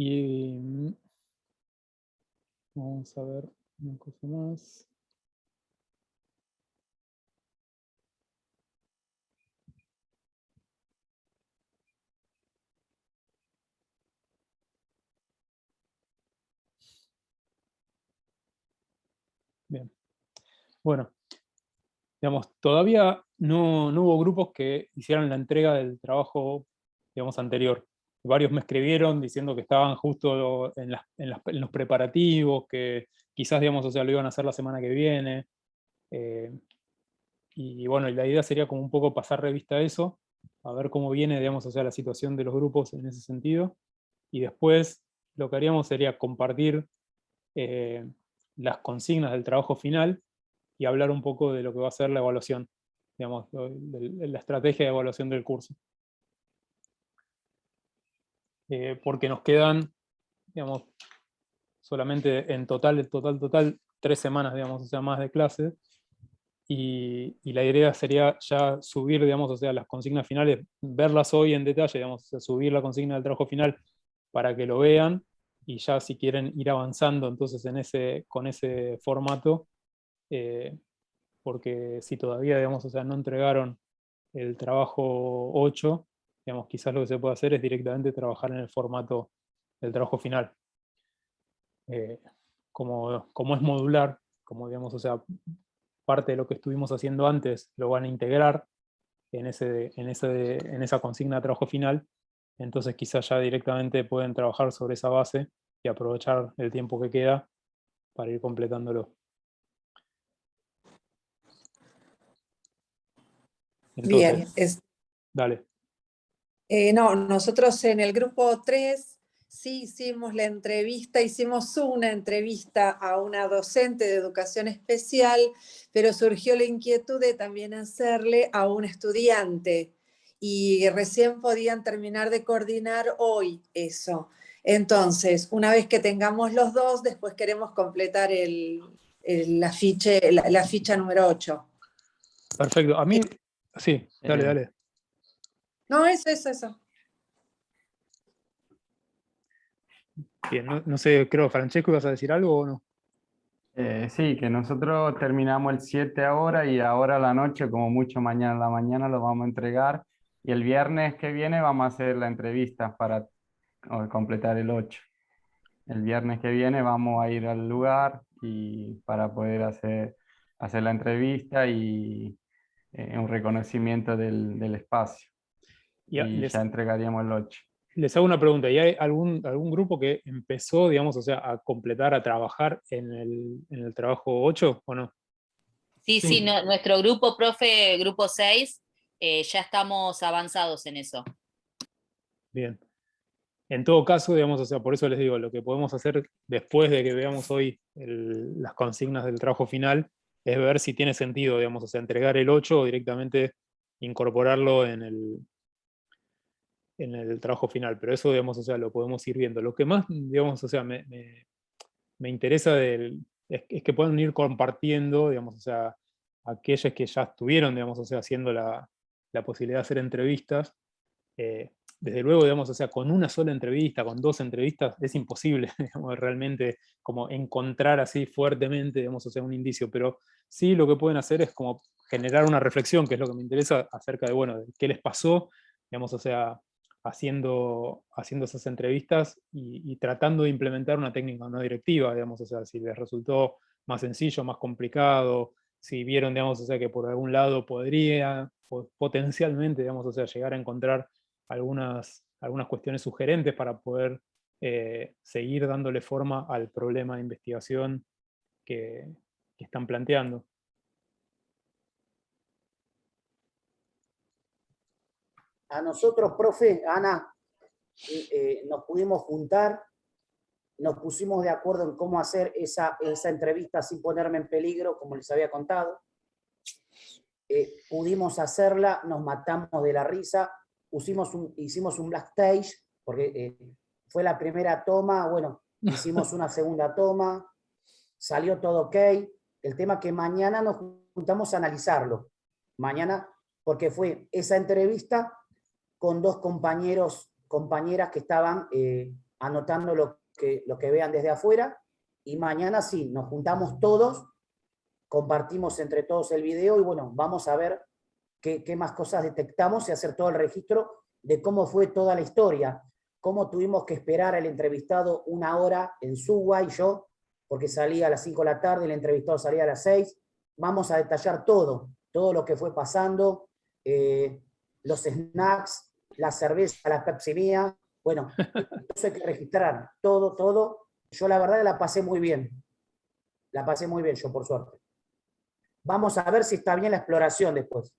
Y vamos a ver una cosa más. Bien. Bueno, digamos, todavía no hubo grupos que hicieran la entrega del trabajo, digamos, anterior. Varios me escribieron diciendo que estaban justo en los preparativos, que quizás, digamos, o sea, lo iban a hacer la semana que viene. Y bueno, y la idea sería como un poco pasar revista a eso, a ver cómo viene, digamos, o sea, la situación de los grupos en ese sentido. Y después lo que haríamos sería compartir eh, las consignas del trabajo final y hablar un poco de lo que va a ser la evaluación, digamos, de la estrategia de evaluación del curso. Porque nos quedan, digamos, solamente en total, 3 semanas, digamos, o sea, más de clase. Y la idea sería ya subir, digamos, o sea, las consignas finales, verlas hoy en detalle, digamos, o sea, subir la consigna del trabajo final para que lo vean, y ya si quieren ir avanzando entonces con ese formato, porque si todavía, digamos, o sea, no entregaron el trabajo 8, digamos, quizás lo que se puede hacer es directamente trabajar en el formato del trabajo final. Como es modular, como digamos, o sea, parte de lo que estuvimos haciendo antes lo van a integrar en esa consigna de trabajo final, entonces quizás ya directamente pueden trabajar sobre esa base y aprovechar el tiempo que queda para ir completándolo. Bien, Entonces, dale. no, nosotros en el grupo 3 sí hicimos la entrevista, hicimos una entrevista a una docente de educación especial, pero surgió la inquietud de también hacerle a un estudiante y recién podían terminar de coordinar hoy eso. Entonces, una vez que tengamos los dos, después queremos completar la ficha número 8. Perfecto. A mí, sí, dale. No, eso. Bien, no sé, creo, Francesco, ¿ibas a decir algo o no? Sí, que nosotros terminamos el 7 ahora y ahora a la noche, como mucho mañana en la mañana, lo vamos a entregar. Y el viernes que viene vamos a hacer la entrevista para completar el 8. El viernes que viene vamos a ir al lugar y para poder hacer la entrevista y un reconocimiento del espacio. Y ya entregaríamos el 8. Les hago una pregunta, ¿y hay algún grupo que empezó, digamos, o sea, a completar, a trabajar en el trabajo 8 o no? Sí, nuestro grupo, profe, grupo 6, ya estamos avanzados en eso. Bien. En todo caso, digamos, o sea, por eso les digo, lo que podemos hacer después de que veamos hoy las consignas del trabajo final es ver si tiene sentido, digamos, o sea, entregar el 8 o directamente incorporarlo en el trabajo final. Pero eso, digamos, o sea, lo podemos ir viendo. Lo que más, digamos, o sea, me interesa es que puedan ir compartiendo, digamos, o sea, aquellos que ya estuvieron, digamos, o sea, haciendo la posibilidad de hacer entrevistas. Desde luego, digamos, o sea, con una sola entrevista, con 2 entrevistas, es imposible, digamos, realmente como encontrar así fuertemente, digamos, o sea, un indicio, pero sí lo que pueden hacer es como generar una reflexión, que es lo que me interesa, acerca de, bueno, de qué les pasó, digamos, o sea, haciendo esas entrevistas y tratando de implementar una técnica no directiva, digamos, o sea, si les resultó más sencillo, más complicado, si vieron, digamos, o sea, que por algún lado podría potencialmente, digamos, o sea, llegar a encontrar algunas cuestiones sugerentes para poder seguir dándole forma al problema de investigación que están planteando. A nosotros, profe, Ana, nos pudimos juntar, nos pusimos de acuerdo en cómo hacer esa entrevista sin ponerme en peligro, como les había contado. Pudimos hacerla, nos matamos de la risa, hicimos un backstage, porque fue la primera toma, bueno, hicimos una segunda toma, salió todo ok. El tema que mañana nos juntamos a analizarlo. Mañana, porque fue esa entrevista con 2 compañeras que estaban anotando lo que vean desde afuera, y mañana sí, nos juntamos todos, compartimos entre todos el video, y bueno, vamos a ver qué más cosas detectamos y hacer todo el registro de cómo fue toda la historia, cómo tuvimos que esperar al entrevistado 1 hora en Subway, yo, porque salía a las 5 de la tarde, el entrevistado salía a las 6. Vamos a detallar todo lo que fue pasando, los snacks, la cerveza, la Pepsi mía, bueno, eso hay que registrar, todo. Yo la verdad la pasé muy bien yo, por suerte. Vamos a ver si está bien la exploración después.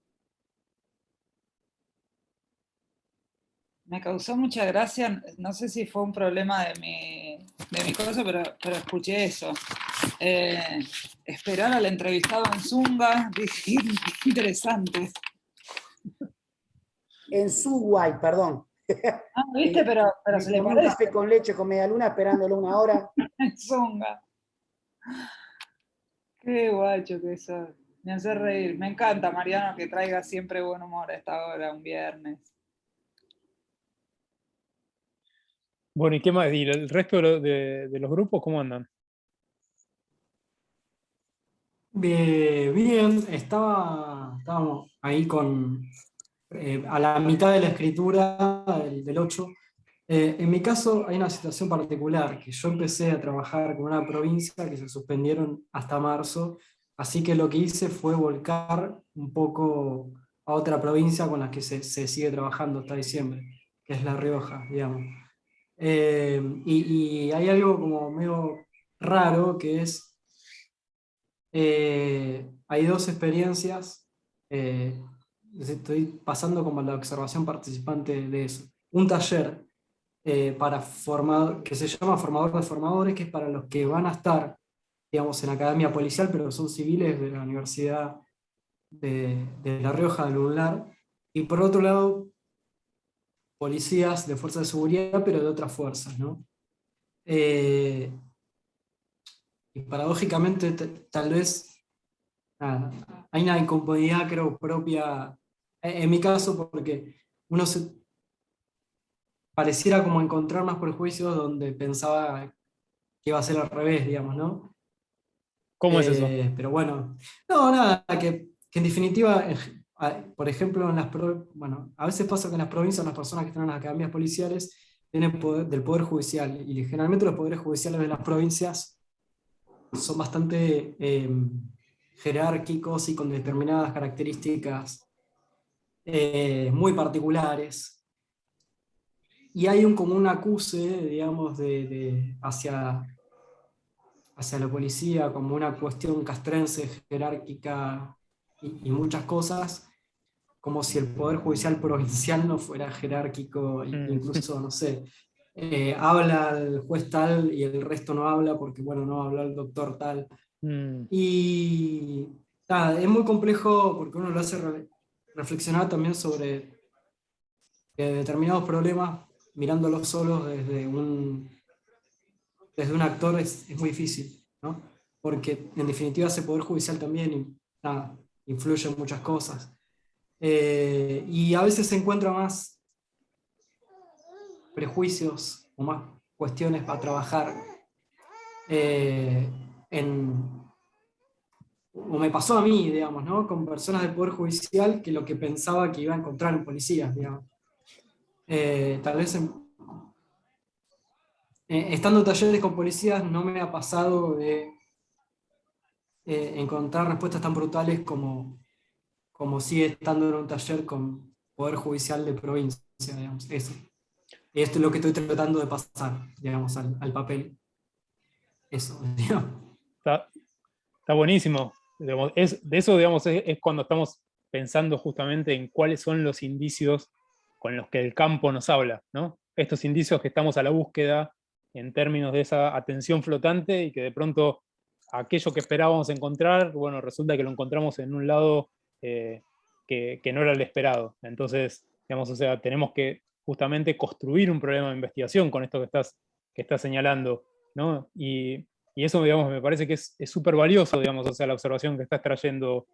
Me causó mucha gracia, no sé si fue un problema de mi cosa, pero escuché eso. Esperar al entrevistado en Zunga, dije, interesante. En Subway, perdón. Ah, ¿viste? Pero se le comí un parece. café con leche con media luna esperándolo 1 hora. En Zunga. Qué guacho que sos. Me hace reír. Me encanta, Mariano, que traiga siempre buen humor a esta hora, un viernes. Bueno, ¿y qué más? ¿Y el resto de los grupos cómo andan? Bien, estábamos ahí a la mitad de la escritura del 8. En mi caso hay una situación particular, que yo empecé a trabajar con una provincia que se suspendieron hasta marzo, así que lo que hice fue volcar un poco a otra provincia con la que se sigue trabajando hasta diciembre, que es La Rioja, digamos. Y hay algo como medio raro, que es, hay 2 experiencias, estoy pasando como la observación participante de eso. Un taller que se llama Formador de Formadores, que es para los que van a estar, digamos, en academia policial, pero son civiles de la Universidad de La Rioja, del Lunar. Y por otro lado, policías de fuerzas de seguridad, pero de otras fuerzas, ¿no? Y paradójicamente, tal vez hay una incomodidad, creo, propia, en mi caso, porque uno pareciera como encontrar más prejuicios donde pensaba que iba a ser al revés, digamos, ¿no? ¿Cómo es eso? Pero bueno, no, nada, que en definitiva, por ejemplo, bueno, a veces pasa que en las provincias las personas que están en las academias policiales vienen del Poder Judicial, y generalmente los poderes judiciales de las provincias son bastante jerárquicos y con determinadas características muy particulares. Y hay como un acuse, digamos, hacia la policía como una cuestión castrense, jerárquica y muchas cosas, como si el Poder Judicial provincial no fuera jerárquico, incluso, no sé, habla el juez tal y el resto no habla porque, bueno, no habla el doctor tal. Y nada, es muy complejo porque uno lo hace reflexionar también sobre determinados problemas, mirándolos solos desde un actor es muy difícil, ¿no? Porque en definitiva ese Poder Judicial también influye en muchas cosas. Y a veces se encuentra más prejuicios o más cuestiones para trabajar o me pasó a mí, digamos, ¿no? Con personas del Poder Judicial, que lo que pensaba que iba a encontrar en policías, digamos. Tal vez estando en talleres con policías no me ha pasado de encontrar respuestas tan brutales como sigue estando en un taller con Poder Judicial de provincia, digamos, eso. Y esto es lo que estoy tratando de pasar, digamos, al papel. Eso, digamos. Está buenísimo. Digamos, de eso, digamos, es cuando estamos pensando justamente en cuáles son los indicios con los que el campo nos habla, ¿no? Estos indicios que estamos a la búsqueda en términos de esa atención flotante y que de pronto aquello que esperábamos encontrar, bueno, resulta que lo encontramos en un lado que no era el esperado. Entonces, digamos, o sea, tenemos que justamente construir un problema de investigación con esto que estás señalando, ¿no? Y eso, digamos, me parece que es súper valioso, digamos, o sea, la observación que estás trayendo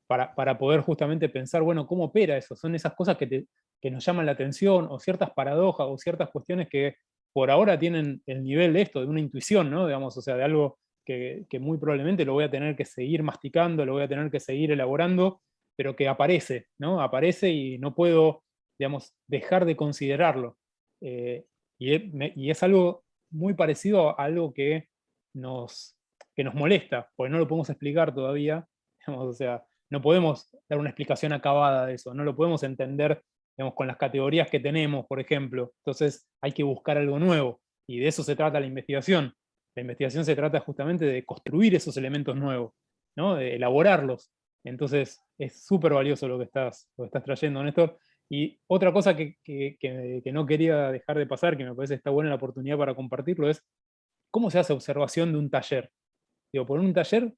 para poder justamente pensar, bueno, ¿cómo opera eso? Son esas cosas que nos llaman la atención, o ciertas paradojas, o ciertas cuestiones que por ahora tienen el nivel de esto, de una intuición, ¿no? Digamos, o sea, de algo que muy probablemente lo voy a tener que seguir masticando, lo voy a tener que seguir elaborando, pero que aparece, ¿no? Aparece y no puedo, digamos, dejar de considerarlo. Y es algo muy parecido a algo que nos molesta, porque no lo podemos explicar todavía, digamos, o sea, no podemos dar una explicación acabada de eso, no lo podemos entender, digamos, con las categorías que tenemos, por ejemplo. Entonces hay que buscar algo nuevo, y de eso se trata la investigación. La investigación se trata justamente de construir esos elementos nuevos, ¿no? De elaborarlos. Entonces es súper valioso lo que estás trayendo, Néstor. Y otra cosa que no quería dejar de pasar, que me parece que está buena la oportunidad para compartirlo, es cómo se hace observación de un taller. Digo, por un taller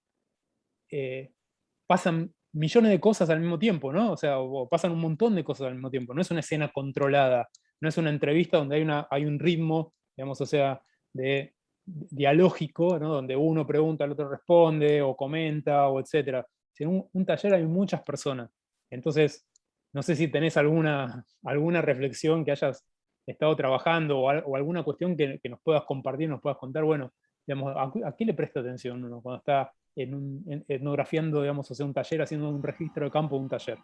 pasan millones de cosas al mismo tiempo, ¿no? O sea, o pasan un montón de cosas al mismo tiempo. No es una escena controlada, no es una entrevista donde hay un ritmo, digamos, o sea, dialógico, ¿no? Donde uno pregunta, el otro responde, o comenta, o etcétera. En un taller hay muchas personas. Entonces, no sé si tenés alguna reflexión que hayas estado trabajando, o alguna cuestión que nos puedas compartir, nos puedas contar. Bueno, digamos, ¿a qué le presta atención uno cuando está etnografiando, digamos, o sea, un taller, haciendo un registro de campo de un taller?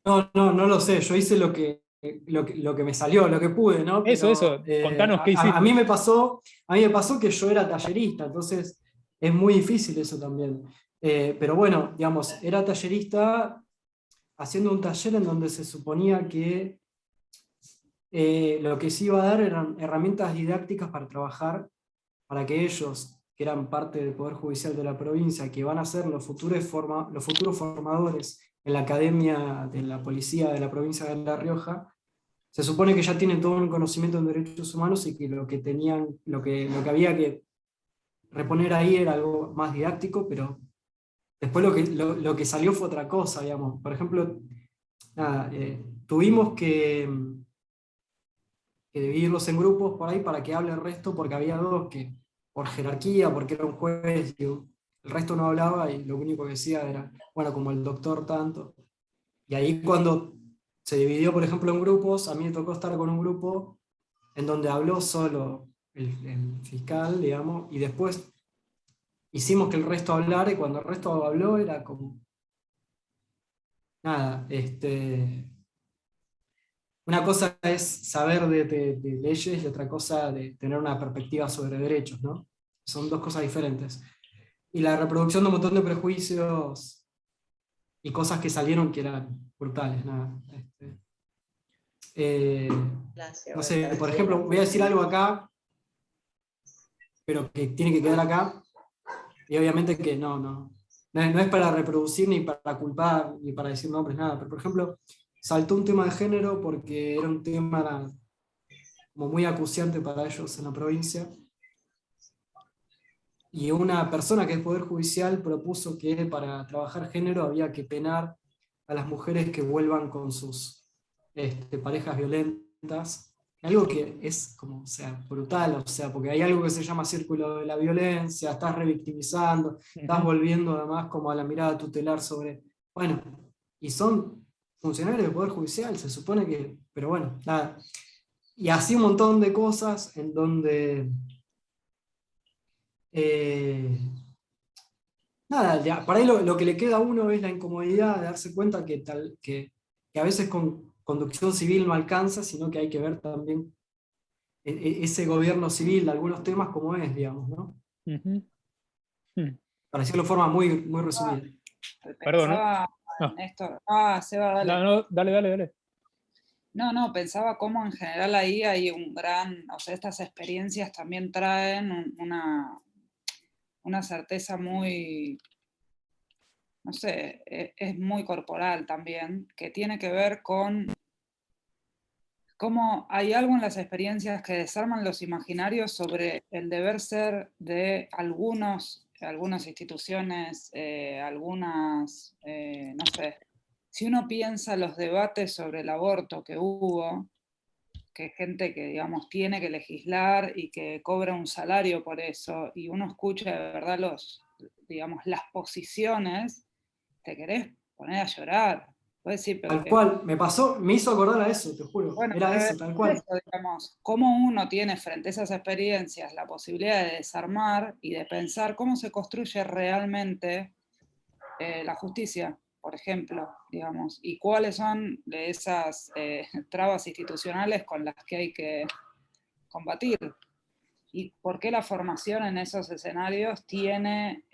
No lo sé, yo hice lo que me salió, lo que pude, ¿no? Eso, contanos qué hiciste. A mí me pasó que yo era tallerista, entonces es muy difícil eso también. Pero bueno, digamos, era tallerista haciendo un taller en donde se suponía que lo que se iba a dar eran herramientas didácticas para trabajar, para que ellos, que eran parte del Poder Judicial de la provincia, que van a ser los futuros formadores en la Academia de la Policía de la provincia de La Rioja, se supone que ya tienen todo un conocimiento en derechos humanos y que lo que había que reponer ahí era algo más didáctico, pero después lo que salió fue otra cosa, digamos. Por ejemplo, nada, tuvimos que dividirlos en grupos por ahí para que hable el resto, porque había dos que, por jerarquía, porque era un juez, digo, el resto no hablaba y lo único que decía era, bueno, como el doctor tanto. Y ahí cuando se dividió, por ejemplo, en grupos, a mí me tocó estar con un grupo en donde habló solo el fiscal, digamos, y después hicimos que el resto hablara, y cuando el resto habló era como, nada, una cosa es saber de leyes y otra cosa de tener una perspectiva sobre derechos, ¿no? Son dos cosas diferentes. Y la reproducción de un montón de prejuicios y cosas que salieron que eran brutales, nada. No sé, por ejemplo, voy a decir algo acá, pero que tiene que quedar acá, y obviamente que no es para reproducir, ni para culpar, ni para decir nombres, nada, pero por ejemplo, saltó un tema de género porque era un tema como muy acuciante para ellos en la provincia, y una persona que es Poder Judicial propuso que para trabajar género había que penar a las mujeres que vuelvan con sus parejas violentas, algo que es como, o sea, brutal, o sea, porque hay algo que se llama círculo de la violencia, estás revictimizando, estás volviendo además como a la mirada tutelar sobre, bueno, y son funcionarios del Poder Judicial, se supone que, pero bueno, nada. Y así un montón de cosas en donde nada, por ahí lo que le queda a uno es la incomodidad de darse cuenta que a veces con conducción civil no alcanza, sino que hay que ver también ese gobierno civil de algunos temas como es, digamos, ¿no? Para decirlo de forma muy, muy resumida. Perdón, ¿no? Pensaba, No. Néstor. Seba, dale. No, dale. No, pensaba cómo en general ahí hay un gran, o sea, estas experiencias también traen una certeza muy, no sé, es muy corporal también, que tiene que ver con cómo hay algo en las experiencias que desarman los imaginarios sobre el deber ser de algunas instituciones, algunas, no sé, si uno piensa los debates sobre el aborto que hubo, que gente que, digamos, tiene que legislar y que cobra un salario por eso, y uno escucha de verdad digamos, las posiciones, te querés poner a llorar. Pues sí, Tal cual, me hizo acordar a eso, te juro. bueno, Era pero eso, tal cual. eso, digamos, cómo uno tiene frente a esas experiencias la posibilidad de desarmar y de pensar cómo se construye realmente la justicia, por ejemplo, digamos, y cuáles son esas trabas institucionales con las que hay que combatir. Y por qué la formación en esos escenarios tiene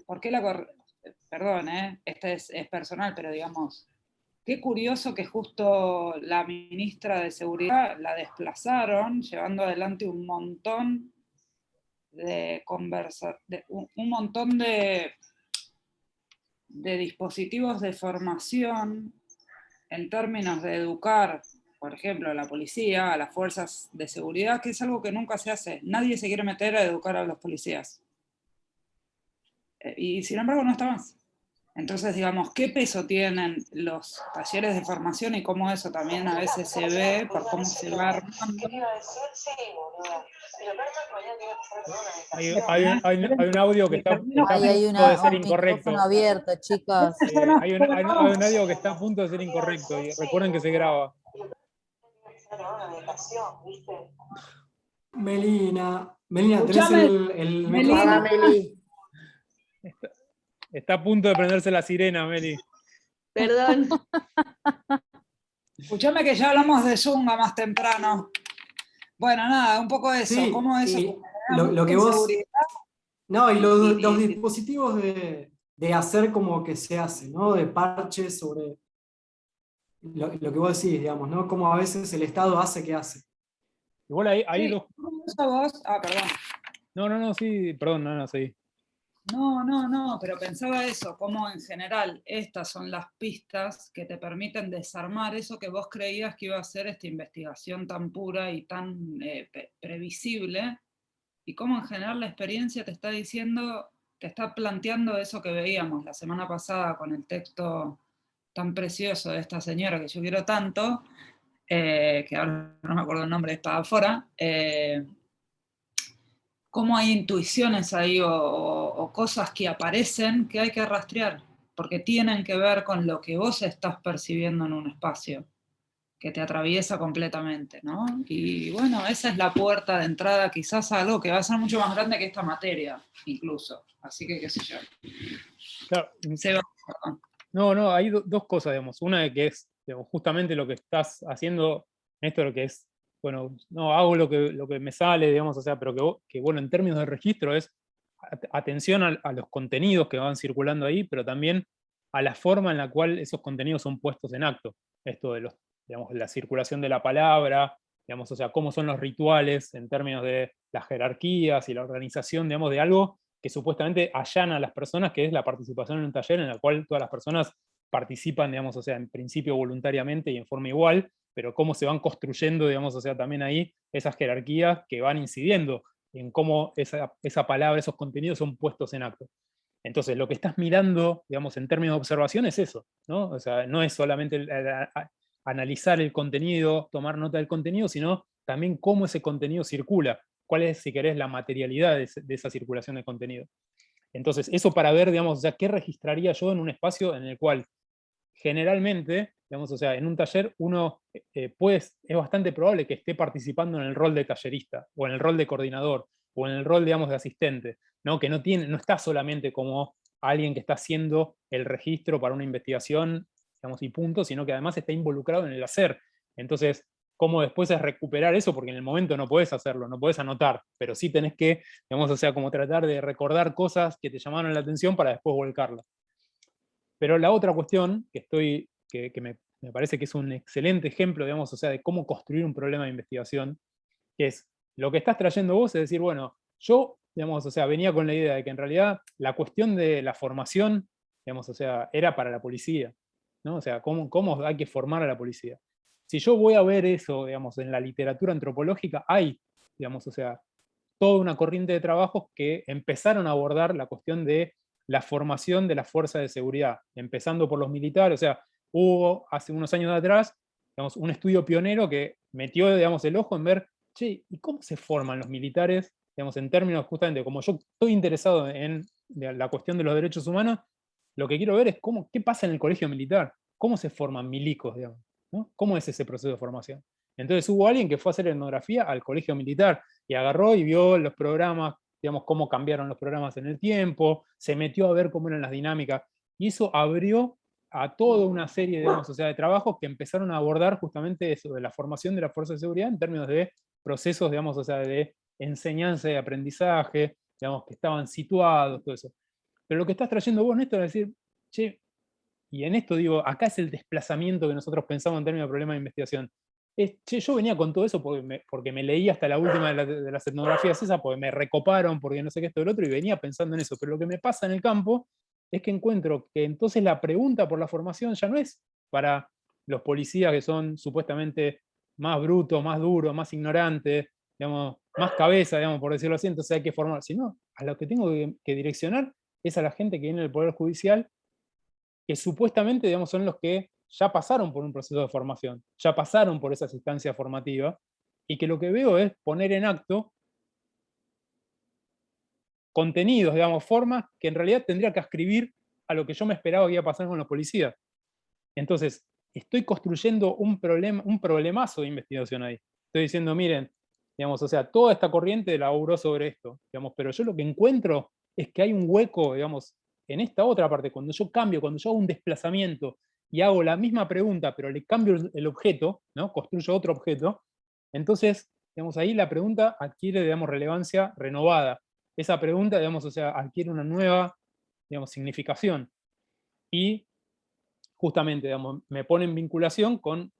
¿por qué perdón, este es personal, pero digamos, qué curioso que justo la ministra de Seguridad la desplazaron, llevando adelante un montón un montón de dispositivos de formación en términos de educar, por ejemplo, a la policía, a las fuerzas de seguridad, que es algo que nunca se hace. Nadie se quiere meter a educar a los policías. Y sin embargo no está más. Entonces, digamos, ¿qué peso tienen los talleres de formación y cómo eso también a veces se ve por cómo se va armando? Hay un audio que está a Hay punto de ser un incorrecto. micrófono abierto, chicas. Hay un audio que está a punto de ser incorrecto. Y recuerden que se graba. Melina, tenés Escuchame, el Melina. micrófono. Está a punto de prenderse la sirena, Meli. Perdón. Escuchame que ya hablamos de Zunga más temprano. Bueno, nada, un poco de eso. Sí, ¿Cómo es y lo que vos... No, y los dispositivos de hacer como que se hace, ¿no? De parches sobre lo que vos decís, digamos, ¿no? Como a veces el Estado hace que hace. Igual hay dos... Vos? Ah, perdón. No, sí, perdón, no, sí. No, pero pensaba eso, como en general estas son las pistas que te permiten desarmar eso que vos creías que iba a ser esta investigación tan pura y tan previsible, y cómo en general la experiencia te está diciendo, te está planteando eso que veíamos la semana pasada con el texto tan precioso de esta señora que yo quiero tanto, que ahora no me acuerdo el nombre, es para afuera, cómo hay intuiciones ahí o cosas que aparecen que hay que rastrear, porque tienen que ver con lo que vos estás percibiendo en un espacio, que te atraviesa completamente, ¿no? Y bueno, esa es la puerta de entrada quizás a algo que va a ser mucho más grande que esta materia, incluso. Así que qué sé yo. Claro. No, hay dos cosas, digamos. Una de que es, digamos, justamente lo que estás haciendo, esto lo que es, bueno, no, hago lo que me sale, digamos, o sea, pero que bueno, en términos de registro es atención a los contenidos que van circulando ahí, pero también a la forma en la cual esos contenidos son puestos en acto. Esto de digamos, la circulación de la palabra, digamos, o sea, cómo son los rituales en términos de las jerarquías y la organización, digamos, de algo que supuestamente allana a las personas, que es la participación en un taller en el cual todas las personas participan, digamos, o sea, en principio voluntariamente y en forma igual, pero cómo se van construyendo, digamos, o sea, también ahí esas jerarquías que van incidiendo en cómo esa palabra, esos contenidos son puestos en acto. Entonces, lo que estás mirando, digamos, en términos de observación es eso, ¿no? O sea, no es solamente analizar el contenido, tomar nota del contenido, sino también cómo ese contenido circula, cuál es, si querés, la materialidad de esa circulación de contenido. Entonces, eso para ver, digamos, o sea, qué registraría yo en un espacio en el cual generalmente, digamos, o sea, en un taller uno es bastante probable que esté participando en el rol de tallerista, o en el rol de coordinador, o en el rol, digamos, de asistente, ¿no? Que no está solamente como alguien que está haciendo el registro para una investigación, digamos, y punto, sino que además está involucrado en el hacer. Entonces, cómo después es recuperar eso, porque en el momento no podés hacerlo, no podés anotar, pero sí tenés que, digamos, o sea, como tratar de recordar cosas que te llamaron la atención para después volcarlas. Pero la otra cuestión que me parece que es un excelente ejemplo, digamos, o sea, de cómo construir un problema de investigación, que es lo que estás trayendo vos, es decir, bueno, yo, digamos, o sea, venía con la idea de que en realidad la cuestión de la formación, digamos, o sea, era para la policía, ¿no? O sea, cómo hay que formar a la policía. Si yo voy a ver eso, digamos, en la literatura antropológica, hay, digamos, o sea, toda una corriente de trabajos que empezaron a abordar la cuestión de la formación de las fuerzas de seguridad, empezando por los militares. O sea, hubo hace unos años atrás, digamos, un estudio pionero que metió, digamos, el ojo en ver, che, ¿y cómo se forman los militares? Digamos, en términos justamente, como yo estoy interesado en la cuestión de los derechos humanos, lo que quiero ver es qué pasa en el colegio militar, cómo se forman milicos, digamos, ¿no? ¿Cómo es ese proceso de formación? Entonces hubo alguien que fue a hacer etnografía al colegio militar y agarró y vio los programas, digamos, cómo cambiaron los programas en el tiempo, se metió a ver cómo eran las dinámicas, y eso abrió a toda una serie, digamos, o sea, de trabajos que empezaron a abordar justamente eso, de la formación de las fuerzas de seguridad en términos de procesos, digamos, o sea, de enseñanza y aprendizaje, digamos, que estaban situados, todo eso. Pero lo que estás trayendo vos, Néstor, es decir, che, y en esto digo, acá es el desplazamiento que nosotros pensamos en términos de problema de investigación. Che, yo venía con todo eso porque me leí hasta la última de las etnografías esas, porque me recoparon, porque no sé qué, esto y el otro, y venía pensando en eso. Pero lo que me pasa en el campo es que encuentro que entonces la pregunta por la formación ya no es para los policías que son supuestamente más brutos, más duros, más ignorantes, digamos, más cabeza, digamos, por decirlo así, entonces hay que formar, sino a lo que tengo que direccionar es a la gente que viene del Poder Judicial, que supuestamente, digamos, son los que ya pasaron por un proceso de formación, ya pasaron por esas instancias formativas, y que lo que veo es poner en acto contenidos, digamos, formas que en realidad tendría que ascribir a lo que yo me esperaba que iba a pasar con los policías. Entonces, estoy construyendo un problemazo de investigación ahí. Estoy diciendo, miren, digamos, o sea, toda esta corriente laburó sobre esto, digamos, pero yo lo que encuentro es que hay un hueco, digamos, en esta otra parte, cuando yo cambio, cuando yo hago un desplazamiento y hago la misma pregunta, pero le cambio el objeto, ¿no? Construyo otro objeto, entonces, digamos, ahí la pregunta adquiere, digamos, relevancia renovada. Esa pregunta, digamos, o sea, adquiere una nueva, digamos, significación. Y justamente, digamos, me pone en vinculación con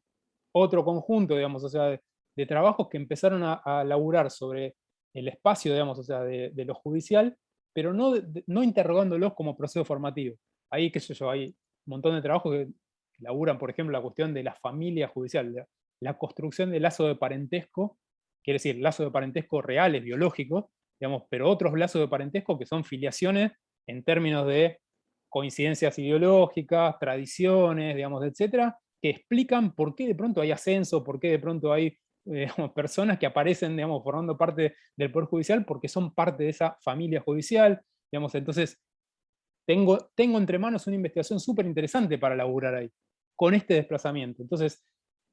otro conjunto, digamos, o sea, de trabajos que empezaron a laburar sobre el espacio, digamos, o sea, de lo judicial, pero no interrogándolos como proceso formativo. Ahí, qué sé yo, hay un montón de trabajos que laburan, por ejemplo, la cuestión de la familia judicial, la construcción de lazo de parentesco, quiere decir, lazos de parentesco reales, biológicos, digamos, pero otros lazos de parentesco que son filiaciones en términos de coincidencias ideológicas, tradiciones, digamos, etcétera, que explican por qué de pronto hay ascenso, por qué de pronto hay digamos, personas que aparecen, digamos, formando parte del Poder Judicial porque son parte de esa familia judicial, digamos, entonces tengo entre manos una investigación súper interesante para laburar ahí, con este desplazamiento. Entonces,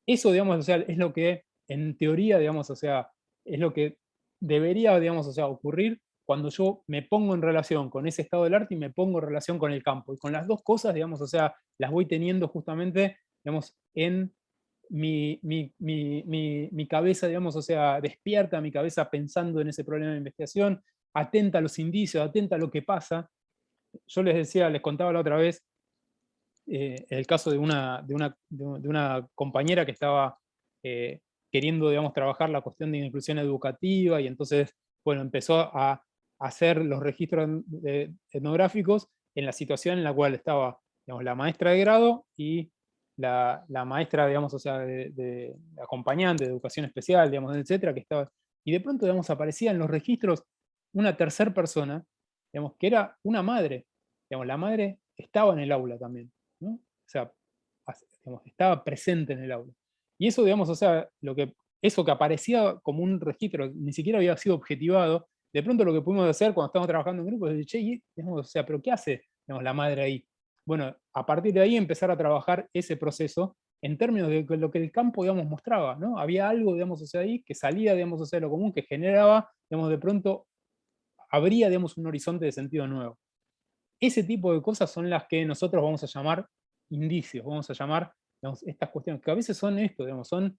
eso, digamos, o sea, es lo que, en teoría, digamos, o sea, es lo que debería, digamos, o sea, ocurrir cuando yo me pongo en relación con ese estado del arte y me pongo en relación con el campo. Y con las dos cosas, digamos, o sea, las voy teniendo justamente, digamos, en mi cabeza, digamos, o sea, despierta mi cabeza pensando en ese problema de investigación, atenta a los indicios, atenta a lo que pasa. Yo les decía, les contaba la otra vez, el caso de una compañera que estaba queriendo, digamos, trabajar la cuestión de inclusión educativa, y entonces, bueno, empezó a hacer los registros etnográficos en la situación en la cual estaba, digamos, la maestra de grado y la maestra, digamos, o sea, de acompañante de educación especial, digamos, etcétera, que estaba, y de pronto, digamos, aparecía en los registros una tercera persona, digamos, que era una madre, digamos, la madre estaba en el aula también, ¿no? O sea, digamos, estaba presente en el aula. Y eso, digamos, o sea, eso que aparecía como un registro, ni siquiera había sido objetivado, de pronto lo que pudimos hacer cuando estábamos trabajando en grupo es decir, che, digamos, o sea, pero ¿qué hace, digamos, la madre ahí? Bueno, a partir de ahí empezar a trabajar ese proceso en términos de lo que el campo, digamos, mostraba, ¿no? Había algo, digamos, o sea, ahí que salía, digamos, o sea, de lo común, que generaba, digamos, de pronto, abría, digamos, un horizonte de sentido nuevo. Ese tipo de cosas son las que nosotros vamos a llamar indicios, vamos a llamar, digamos, estas cuestiones, que a veces son esto, digamos, son,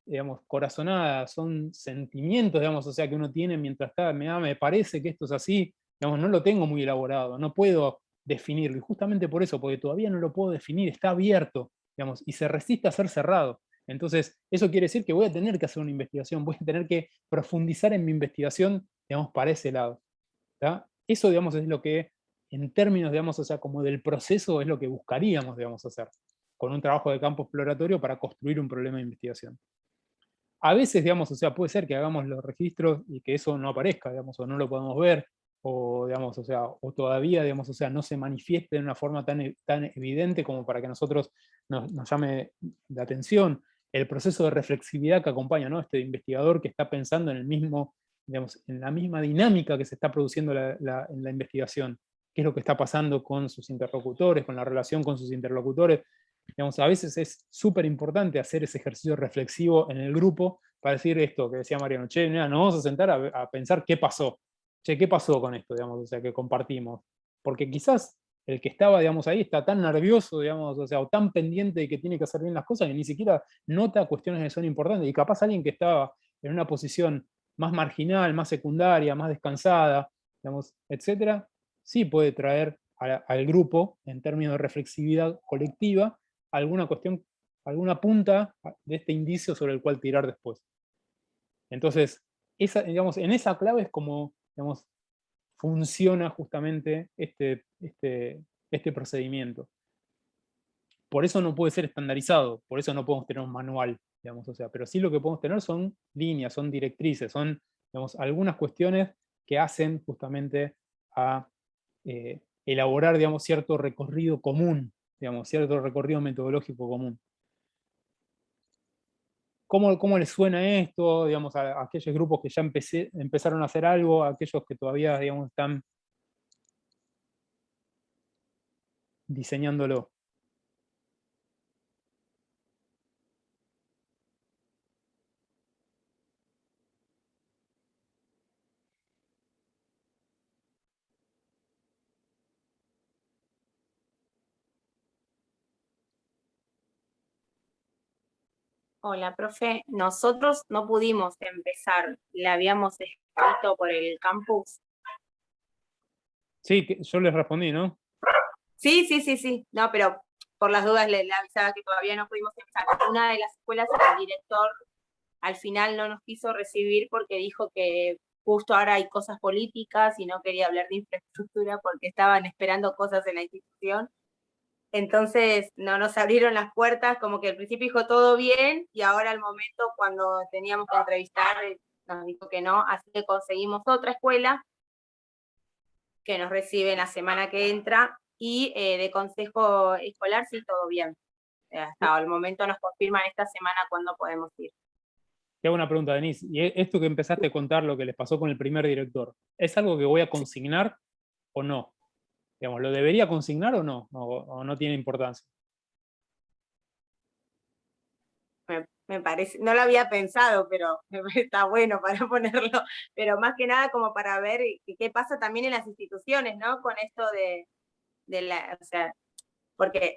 digamos, corazonadas, son sentimientos, digamos, o sea, que uno tiene mientras está, me parece que esto es así, digamos, no lo tengo muy elaborado, no puedo definirlo, y justamente por eso, porque todavía no lo puedo definir, está abierto, digamos, y se resiste a ser cerrado. Entonces, eso quiere decir que voy a tener que hacer una investigación, voy a tener que profundizar en mi investigación, digamos, para ese lado. ¿Tá? Eso, digamos, es lo que, en términos, digamos, o sea, como del proceso, es lo que buscaríamos, digamos, hacer, con un trabajo de campo exploratorio para construir un problema de investigación. A veces, digamos, o sea, puede ser que hagamos los registros y que eso no aparezca, digamos, o no lo podemos ver, o, digamos, o sea, o todavía, digamos, o sea, no se manifieste de una forma tan evidente como para que nosotros nos llame la atención. El proceso de reflexividad que acompaña, ¿no? Este investigador que está pensando en el mismo, digamos, en la misma dinámica que se está produciendo en la investigación. qué es lo que está pasando con sus interlocutores, con la relación con sus interlocutores. Digamos, a veces es súper importante hacer ese ejercicio reflexivo en el grupo para decir esto que decía Mariano, che, mira, nos vamos a sentar a pensar qué pasó. Che, ¿qué pasó con esto, digamos, o sea, que compartimos? Porque quizás el que estaba, digamos, ahí está tan nervioso, digamos, o sea, o tan pendiente de que tiene que hacer bien las cosas que ni siquiera nota cuestiones que son importantes. Y capaz alguien que estaba en una posición más marginal, más secundaria, más descansada, digamos, etcétera, sí puede traer al grupo, en términos de reflexividad colectiva, alguna cuestión, alguna punta de este indicio sobre el cual tirar después. Entonces, digamos, en esa clave es como, digamos, funciona justamente este procedimiento. Por eso no puede ser estandarizado, por eso no podemos tener un manual, digamos, o sea, pero sí lo que podemos tener son líneas, son directrices, son, digamos, algunas cuestiones que hacen justamente a elaborar, digamos, cierto recorrido común, digamos, cierto recorrido metodológico común. ¿Cómo les suena esto, digamos, a aquellos grupos que ya empezaron a hacer algo, a aquellos que todavía, digamos, están diseñándolo? Hola, profe. Nosotros no pudimos empezar, la habíamos escrito por el campus. Sí, yo les respondí, ¿no? Sí. No, pero por las dudas le avisaba que todavía no pudimos empezar. Una de las escuelas, el director al final no nos quiso recibir porque dijo que justo ahora hay cosas políticas y no quería hablar de infraestructura porque estaban esperando cosas en la institución. Entonces no nos abrieron las puertas, como que al principio dijo todo bien y ahora al momento cuando teníamos que entrevistar nos dijo que no, así que conseguimos otra escuela que nos recibe en la semana que entra y de consejo escolar sí, todo bien. Hasta el momento nos confirman esta semana cuándo podemos ir. Te hago una pregunta, Denise. ¿Y esto que empezaste a contar, lo que les pasó con el primer director, es algo que voy a consignar o no? Digamos, ¿lo debería consignar o no? ¿O no tiene importancia? Me parece, no lo había pensado, pero está bueno para ponerlo, pero más que nada como para ver qué pasa también en las instituciones, ¿no? Con esto de la, o sea, porque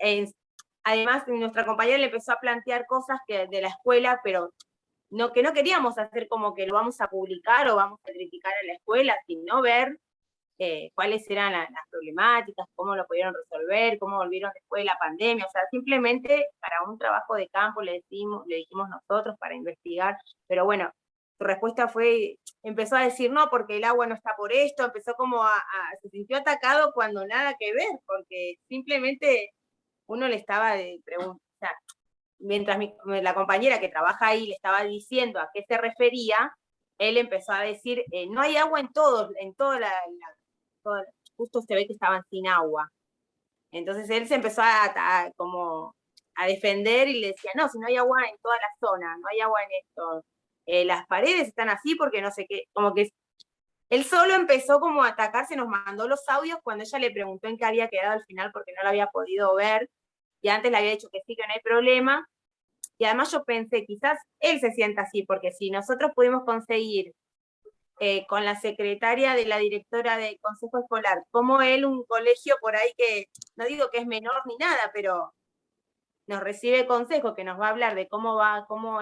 además nuestra compañera le empezó a plantear cosas de la escuela, pero que no queríamos hacer como que lo vamos a publicar o vamos a criticar a la escuela, sino ver cuáles eran las problemáticas, cómo lo pudieron resolver, cómo volvieron después de la pandemia, o sea, simplemente para un trabajo de campo le dijimos nosotros para investigar, pero bueno, su respuesta empezó a decir no, porque el agua no está por esto, empezó como se sintió atacado cuando nada que ver, porque simplemente uno le estaba preguntando, o sea, mientras la compañera que trabaja ahí le estaba diciendo a qué se refería, él empezó a decir, no hay agua en toda justo se ve que estaban sin agua. Entonces él se empezó como a defender y le decía, no, si no hay agua en toda la zona, no hay agua en esto. Las paredes están así porque no sé qué, como que él solo empezó como a atacarse, nos mandó los audios cuando ella le preguntó en qué había quedado al final porque no lo había podido ver, y antes le había dicho que sí, que no hay problema, y además yo pensé, quizás él se sienta así, porque si nosotros pudimos conseguir con la secretaria de la directora del consejo escolar, como él, un colegio por ahí que, no digo que es menor ni nada, pero nos recibe consejo, que nos va a hablar de cómo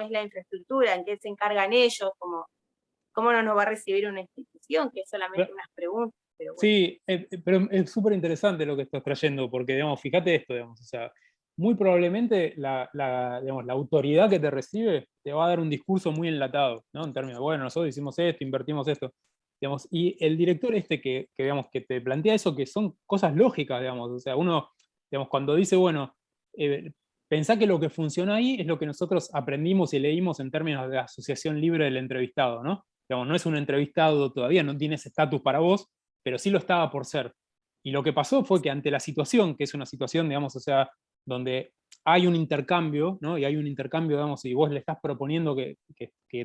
es la infraestructura, en qué se encargan ellos, cómo no nos va a recibir una institución, que es solamente unas preguntas. Pero bueno. Sí, pero es súper interesante lo que estás trayendo, porque, digamos, fíjate esto, digamos, o sea, muy probablemente digamos, la autoridad que te recibe te va a dar un discurso muy enlatado, ¿no? En términos de, bueno, nosotros hicimos esto, invertimos esto, digamos, y el director digamos, que te plantea eso, que son cosas lógicas, digamos, o sea, uno, digamos, cuando dice, bueno, pensá que lo que funciona ahí es lo que nosotros aprendimos y leímos en términos de asociación libre del entrevistado, ¿no? Digamos, no es un entrevistado todavía, no tiene ese estatus para vos, pero sí lo estaba por ser. Y lo que pasó fue que ante la situación, que es una situación, digamos, o sea, donde hay un intercambio, ¿no? Y hay un intercambio, digamos, y vos le estás proponiendo que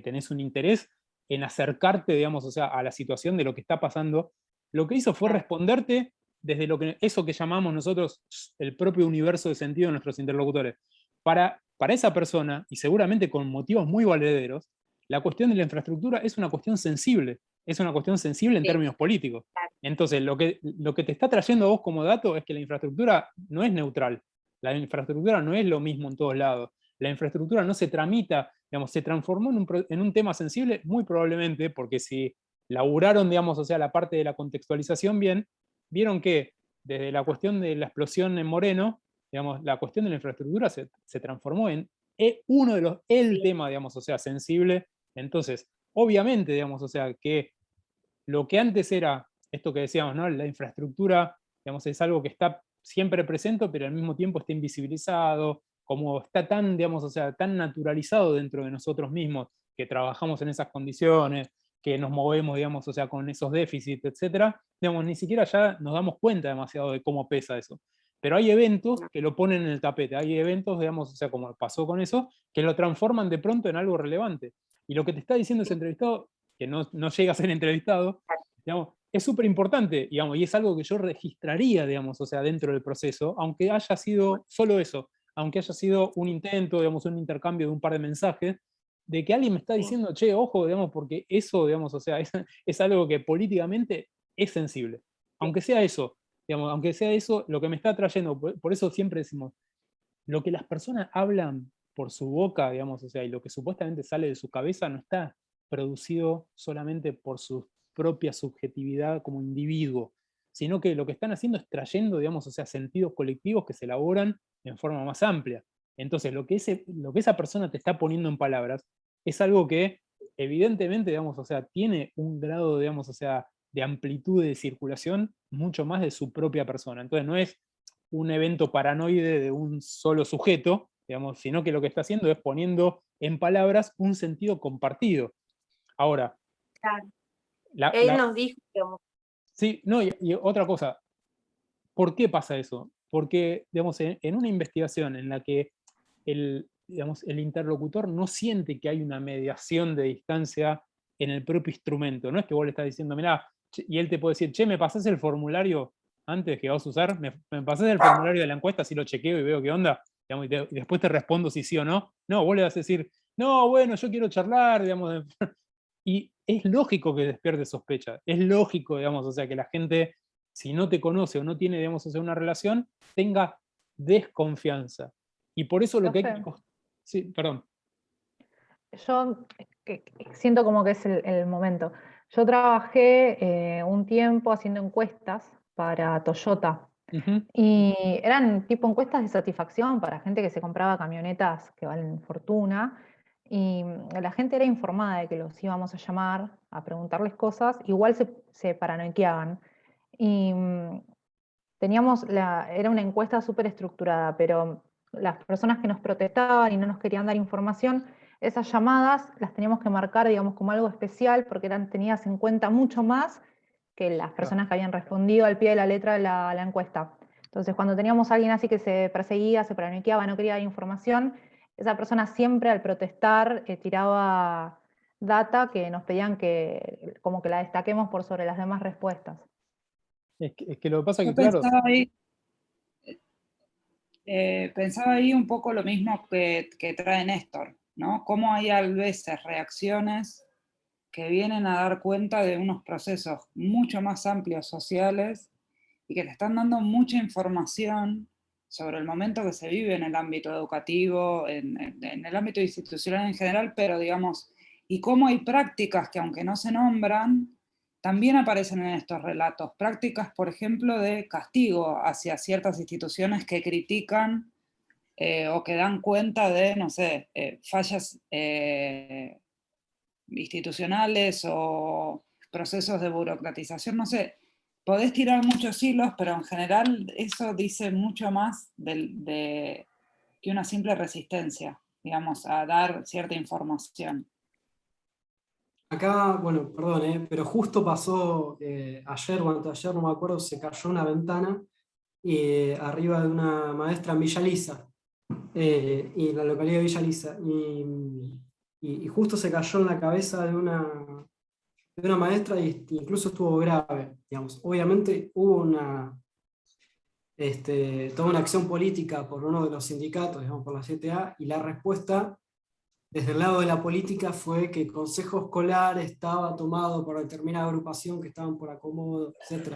tenés un interés en acercarte, digamos, o sea, a la situación de lo que está pasando, lo que hizo fue responderte desde eso que llamamos nosotros el propio universo de sentido de nuestros interlocutores. Para esa persona, y seguramente con motivos muy valederos, la cuestión de la infraestructura es una cuestión sensible, en términos políticos. Entonces, lo que te está trayendo a vos como dato es que la infraestructura no es neutral, la infraestructura no es lo mismo en todos lados, la infraestructura no se tramita, digamos, se transformó en un tema sensible, muy probablemente, porque si laburaron, digamos, o sea, la parte de la contextualización bien, vieron que desde la cuestión de la explosión en Moreno, digamos, la cuestión de la infraestructura se transformó en uno de los, tema, digamos, o sea, sensible. Entonces, obviamente, digamos, o sea, que lo que antes era esto que decíamos, ¿no? La infraestructura, digamos, es algo que está siempre presente, pero al mismo tiempo está invisibilizado, como está tan, digamos, o sea, tan naturalizado dentro de nosotros mismos, que trabajamos en esas condiciones, que nos movemos, digamos, o sea, con esos déficits, etcétera, digamos, ni siquiera ya nos damos cuenta demasiado de cómo pesa eso. Pero hay eventos que lo ponen en el tapete, hay eventos, digamos, o sea, como pasó con eso, que lo transforman de pronto en algo relevante. Y lo que te está diciendo ese entrevistado, que no llega a ser entrevistado, digamos, es súper importante, digamos, y es algo que yo registraría, digamos, o sea, dentro del proceso, aunque haya sido solo eso, aunque haya sido un intento, digamos, un intercambio de un par de mensajes, de que alguien me está diciendo, che, ojo, digamos, porque eso, digamos, o sea, es algo que políticamente es sensible. Aunque sea eso, digamos, aunque sea eso, lo que me está trayendo, por eso siempre decimos, lo que las personas hablan por su boca, digamos, o sea, y lo que supuestamente sale de su cabeza no está producido solamente por su propia subjetividad como individuo, sino que lo que están haciendo es trayendo, digamos, o sea, sentidos colectivos que se elaboran en forma más amplia. Entonces, lo que esa persona te está poniendo en palabras es algo que, evidentemente, digamos, o sea, tiene un grado, digamos, o sea, de amplitud de circulación mucho más de su propia persona. Entonces, no es un evento paranoide de un solo sujeto, digamos, sino que lo que está haciendo es poniendo en palabras un sentido compartido. Ahora, claro. Él nos dijo que... Sí, no, y otra cosa, ¿por qué pasa eso? Porque, digamos, en una investigación en la que digamos, el interlocutor no siente que hay una mediación de distancia en el propio instrumento, no es que vos le estás diciendo, mirá, y él te puede decir, che, ¿me pasás el formulario antes que vas a usar? ¿Me pasás el formulario de la encuesta si lo chequeo y veo qué onda? Digamos, y después te respondo si sí o no. No, vos le vas a decir, no, bueno, yo quiero charlar, digamos, y es lógico que despierte sospecha, es lógico, digamos, o sea, que la gente, si no te conoce o no tiene, digamos, o sea, una relación, tenga desconfianza. Y por eso lo que hay que... Sí, perdón. Yo siento como que es el momento. Yo trabajé un tiempo haciendo encuestas para Toyota. Y eran tipo encuestas de satisfacción para gente que se compraba camionetas que valen fortuna. Y la gente era informada de que los íbamos a llamar a preguntarles cosas, igual se paranoiqueaban. Y era una encuesta súper estructurada, pero las personas que nos protestaban y no nos querían dar información, esas llamadas las teníamos que marcar, digamos, como algo especial, porque eran tenidas en cuenta mucho más que las personas que habían respondido al pie de la letra la encuesta. Entonces, cuando teníamos a alguien así que se perseguía, se paranoiqueaba, no quería dar información, esa persona siempre al protestar tiraba data que nos pedían que como que la destaquemos por sobre las demás respuestas. Es que lo que pasa es que, Yo claro... pensaba ahí un poco lo mismo que trae Néstor, ¿no? Cómo hay a veces reacciones que vienen a dar cuenta de unos procesos mucho más amplios sociales y que te están dando mucha información sobre el momento que se vive en el ámbito educativo, en el ámbito institucional en general, pero digamos, y cómo hay prácticas que aunque no se nombran, también aparecen en estos relatos. Prácticas, por ejemplo, de castigo hacia ciertas instituciones que critican o que dan cuenta de, no sé, fallas institucionales o procesos de burocratización, no sé, podés tirar muchos hilos, pero en general eso dice mucho más que una simple resistencia, digamos, a dar cierta información. Acá, bueno, perdón, pero justo pasó ayer o anteayer, no me acuerdo, se cayó una ventana arriba de una maestra en Villa Lisa, y en la localidad de Villa Lisa. Y justo se cayó en la cabeza de una maestra e incluso estuvo grave. Digamos. Obviamente hubo toda una acción política por uno de los sindicatos, digamos, por la CTA, y la respuesta desde el lado de la política fue que el consejo escolar estaba tomado por determinada agrupación, que estaban por acomodo, etc.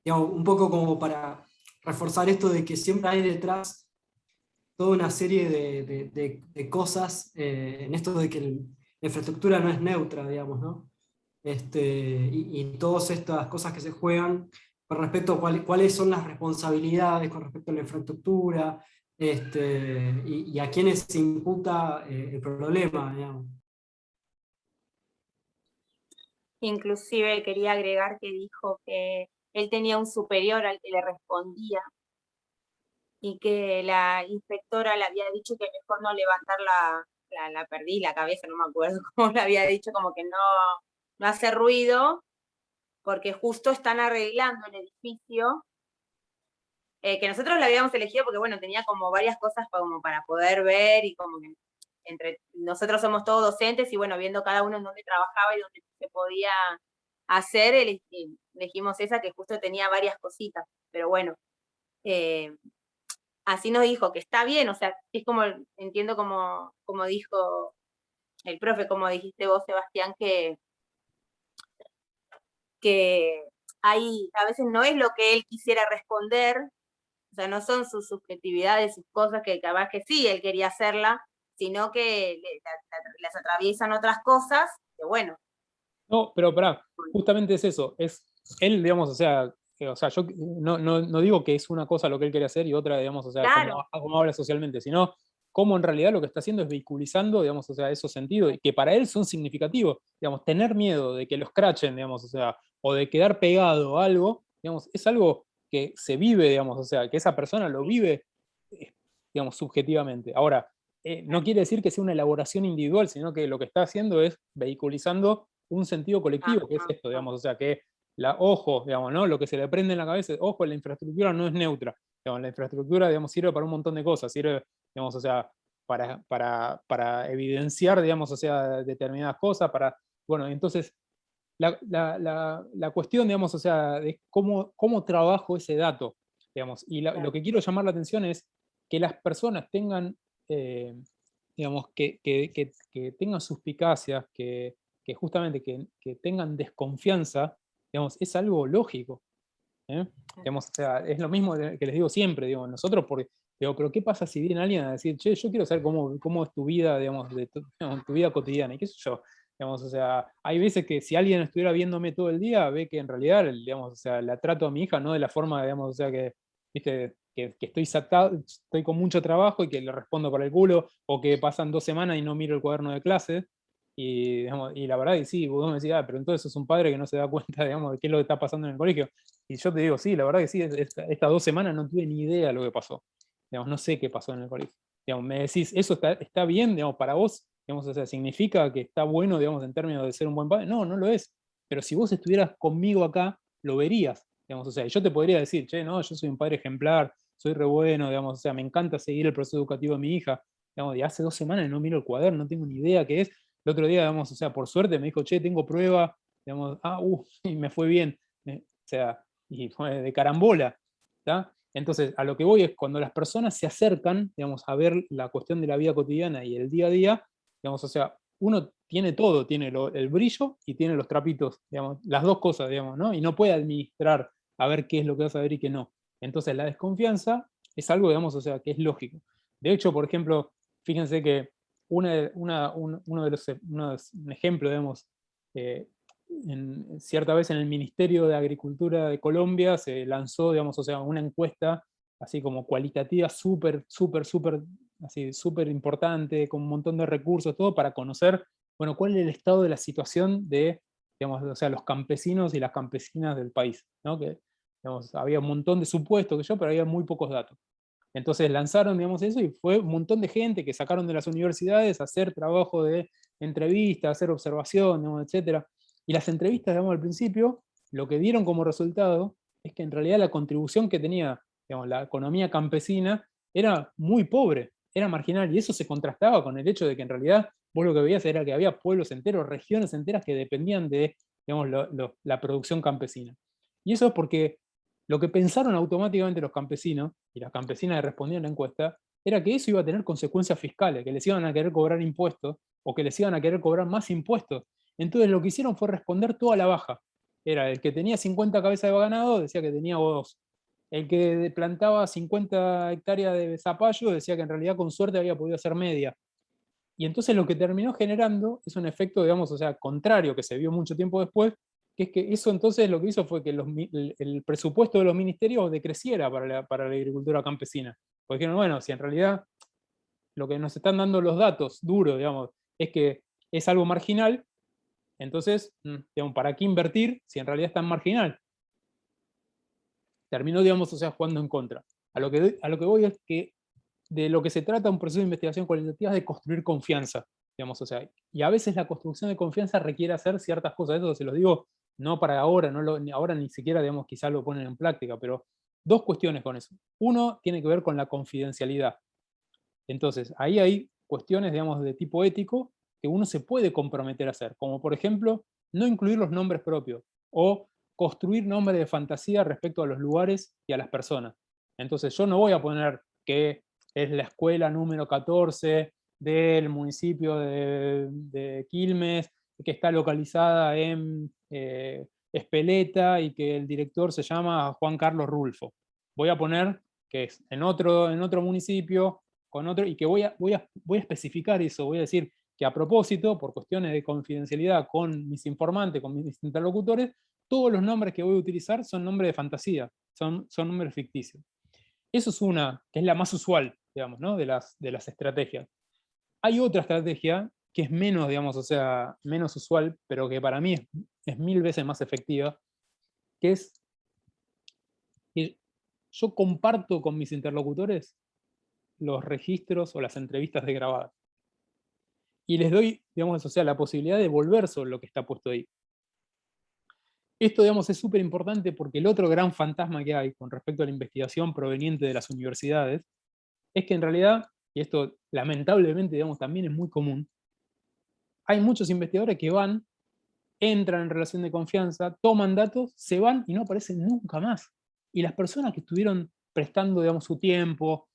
Digamos, un poco como para reforzar esto de que siempre hay detrás toda una serie de cosas, en esto de que la infraestructura no es neutra, digamos, ¿no? Y todas estas cosas que se juegan con respecto a cuáles son las responsabilidades con respecto a la infraestructura, y a quiénes se imputa el problema, digamos. Inclusive quería agregar que dijo que él tenía un superior al que le respondía y que la inspectora le había dicho que mejor no levantar la perdí la cabeza, no me acuerdo cómo le había dicho, como que no hace ruido, porque justo están arreglando el edificio, que nosotros lo habíamos elegido porque, bueno, tenía como varias cosas como para poder ver, y como que entre nosotros somos todos docentes, y bueno, viendo cada uno en dónde trabajaba y dónde se podía hacer, elegimos esa que justo tenía varias cositas, pero bueno, así nos dijo que está bien, o sea, es como, entiendo como dijo el profe, como dijiste vos, Sebastián, que hay, a veces no es lo que él quisiera responder, o sea, no son sus subjetividades, sus cosas, que capaz que sí, él quería hacerla, sino que las atraviesan otras cosas, que bueno. No, pero pará, justamente es eso, es él, digamos, o sea, yo no digo que es una cosa lo que él quiere hacer y otra, digamos, o sea, Claro. cómo habla socialmente, sino cómo en realidad lo que está haciendo es vehiculizando, digamos, o sea, esos sentidos, y que para él son significativos, digamos, tener miedo de que lo escrachen, digamos, o sea, o de quedar pegado a algo, digamos, es algo que se vive, digamos, o sea, que esa persona lo vive, digamos, subjetivamente. Ahora, no quiere decir que sea una elaboración individual, sino que lo que está haciendo es vehiculizando un sentido colectivo, que es esto, digamos, o sea, que ojo, digamos, ¿no? Lo que se le prende en la cabeza es, ojo, la infraestructura no es neutra, digamos, la infraestructura, digamos, sirve para un montón de cosas, sirve, digamos, o sea, para evidenciar, digamos, o sea, determinadas cosas, bueno, entonces, la cuestión, digamos, o sea, de cómo trabajo ese dato, digamos, y lo que quiero llamar la atención es que las personas tengan, digamos, que tengan suspicacias, que justamente que tengan desconfianza, digamos, es algo lógico. Digamos, o sea, es lo mismo que les digo siempre, digo, nosotros, digo, pero ¿qué pasa si viene alguien a decir, che, yo quiero saber cómo es tu vida, digamos, digamos, tu vida cotidiana, y qué sé yo? Digamos, o sea, hay veces que si alguien estuviera viéndome todo el día, ve que en realidad, digamos, o sea, la trato a mi hija no de la forma, digamos, o sea, que, viste, que estoy sacado, estoy con mucho trabajo y que le respondo para el culo, o que pasan 2 semanas y no miro el cuaderno de clases. Y, digamos, y la verdad, y sí, vos me decís, pero entonces es un padre que no se da cuenta, digamos, de qué es lo que está pasando en el colegio. Y yo te digo, sí, la verdad que sí, estas 2 semanas no tuve ni idea de lo que pasó. Digamos, no sé qué pasó en el colegio. Digamos, me decís, ¿eso está bien, digamos, para vos? Digamos, o sea, ¿significa que está bueno, digamos, en términos de ser un buen padre? No, no lo es. Pero si vos estuvieras conmigo acá, lo verías. Digamos, o sea, yo te podría decir, che, no, yo soy un padre ejemplar, soy re bueno, digamos, o sea, me encanta seguir el proceso educativo de mi hija. Digamos, y hace 2 semanas no miro el cuaderno, no tengo ni idea qué es. El otro día, digamos, o sea, por suerte me dijo, che, tengo prueba, digamos, y me fue bien. O sea, y fue de carambola. ¿Tá? Entonces, a lo que voy es cuando las personas se acercan, digamos, a ver la cuestión de la vida cotidiana y el día a día, digamos, o sea, uno tiene todo, tiene el brillo y tiene los trapitos, digamos, las dos cosas, digamos, ¿no? Y no puede administrar a ver qué es lo que vas a ver y qué no. Entonces, la desconfianza es algo, digamos, o sea, que es lógico. De hecho, por ejemplo, fíjense que un ejemplo, digamos, cierta vez en el Ministerio de Agricultura de Colombia se lanzó, digamos, o sea, una encuesta así como cualitativa súper importante, con un montón de recursos, todo para conocer, bueno, cuál es el estado de la situación de, digamos, o sea, los campesinos y las campesinas del país, ¿no? Que, digamos, había un montón de supuestos pero había muy pocos datos. Entonces lanzaron, digamos, eso, y fue un montón de gente que sacaron de las universidades a hacer trabajo de entrevista, a hacer observación, ¿no? Etcétera. Y las entrevistas, digamos, al principio, lo que dieron como resultado es que en realidad la contribución que tenía, digamos, la economía campesina era muy pobre, era marginal, y eso se contrastaba con el hecho de que en realidad vos lo que veías era que había pueblos enteros, regiones enteras que dependían de, digamos, la producción campesina. Y eso es porque lo que pensaron automáticamente los campesinos, y las campesinas que respondían a la encuesta, era que eso iba a tener consecuencias fiscales, que les iban a querer cobrar impuestos, o que les iban a querer cobrar más impuestos. Entonces lo que hicieron fue responder todo a la baja. Era el que tenía 50 cabezas de ganado, decía que tenía O2. El que plantaba 50 hectáreas de zapallo decía que en realidad con suerte había podido hacer media. Y entonces lo que terminó generando es un efecto, digamos, o sea, contrario, que se vio mucho tiempo después, que es que eso entonces lo que hizo fue que el presupuesto de los ministerios decreciera para la agricultura campesina. Porque dijeron, bueno, si en realidad lo que nos están dando los datos duros, digamos, es que es algo marginal, entonces, digamos, ¿para qué invertir si en realidad es tan marginal? Terminó, digamos, o sea, jugando en contra. A lo que voy es que de lo que se trata un proceso de investigación cualitativa es de construir confianza, digamos, o sea, y a veces la construcción de confianza requiere hacer ciertas cosas. Eso se los digo no para ahora, ahora ni siquiera, digamos, quizá lo ponen en práctica, pero dos cuestiones con eso. Uno tiene que ver con la confidencialidad. Entonces, ahí hay cuestiones, digamos, de tipo ético que uno se puede comprometer a hacer, como por ejemplo, no incluir los nombres propios, o construir nombres de fantasía respecto a los lugares y a las personas. Entonces, yo no voy a poner que es la escuela número 14 del municipio de Quilmes, que está localizada en Espeleta y que el director se llama Juan Carlos Rulfo. Voy a poner que es en otro municipio, con otro, y que voy a especificar eso, voy a decir que a propósito, por cuestiones de confidencialidad con mis informantes, con mis interlocutores, todos los nombres que voy a utilizar son nombres de fantasía, son nombres ficticios. Eso es una, que es la más usual, digamos, ¿no? de las estrategias. Hay otra estrategia que es menos, digamos, o sea, menos usual, pero que para mí es 1000 veces más efectiva, que es que yo comparto con mis interlocutores los registros o las entrevistas de grabadas. Y les doy, digamos, o sea, la posibilidad de volver sobre lo que está puesto ahí. Esto, digamos, es súper importante porque el otro gran fantasma que hay con respecto a la investigación proveniente de las universidades es que en realidad, y esto lamentablemente, digamos, también es muy común, hay muchos investigadores que van, entran en relación de confianza, toman datos, se van y no aparecen nunca más. Y las personas que estuvieron prestando, digamos, su tiempo,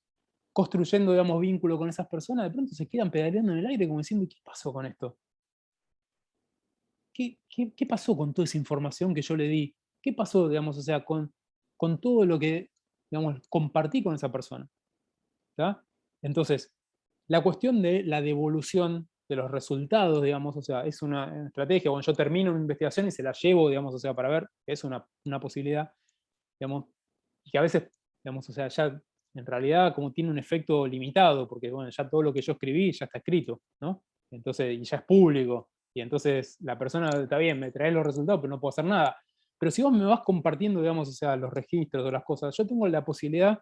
construyendo, digamos, vínculo con esas personas, de pronto se quedan pedaleando en el aire como diciendo, ¿qué pasó con esto? ¿Qué pasó con toda esa información que yo le di? ¿Qué pasó, digamos, o sea, con todo lo que, digamos, compartí con esa persona? ¿Tá? Entonces, la cuestión de la devolución de los resultados, digamos, o sea, es una estrategia. Bueno, yo termino una investigación y se la llevo, digamos, o sea, para ver, es una posibilidad, digamos, y que a veces, digamos, o sea, ya en realidad como tiene un efecto limitado, porque bueno, ya todo lo que yo escribí ya está escrito, ¿no? Entonces, y ya es público, y entonces la persona, está bien, me trae los resultados, pero no puedo hacer nada. Pero si vos me vas compartiendo, digamos, o sea, los registros o las cosas, yo tengo la posibilidad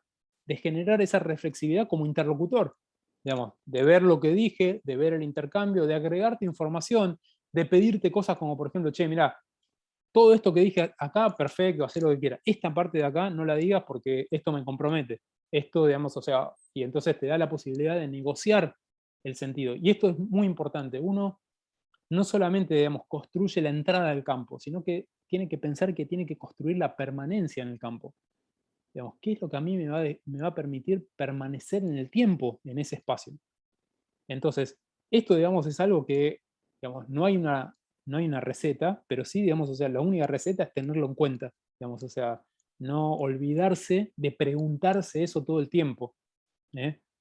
de generar esa reflexividad como interlocutor, digamos, de ver lo que dije, de ver el intercambio, de agregarte información, de pedirte cosas como, por ejemplo, che, mirá, todo esto que dije acá, perfecto, haz lo que quieras. Esta parte de acá no la digas porque esto me compromete. Esto, digamos, o sea, y entonces te da la posibilidad de negociar el sentido. Y esto es muy importante. Uno no solamente, digamos, construye la entrada al campo, sino que tiene que pensar que tiene que construir la permanencia en el campo. Digamos, ¿qué es lo que a mí me va a permitir permanecer en el tiempo, en ese espacio? Entonces, esto, digamos, es algo que, digamos, no hay una receta, pero sí, digamos, o sea, la única receta es tenerlo en cuenta, digamos, o sea, no olvidarse de preguntarse eso todo el tiempo.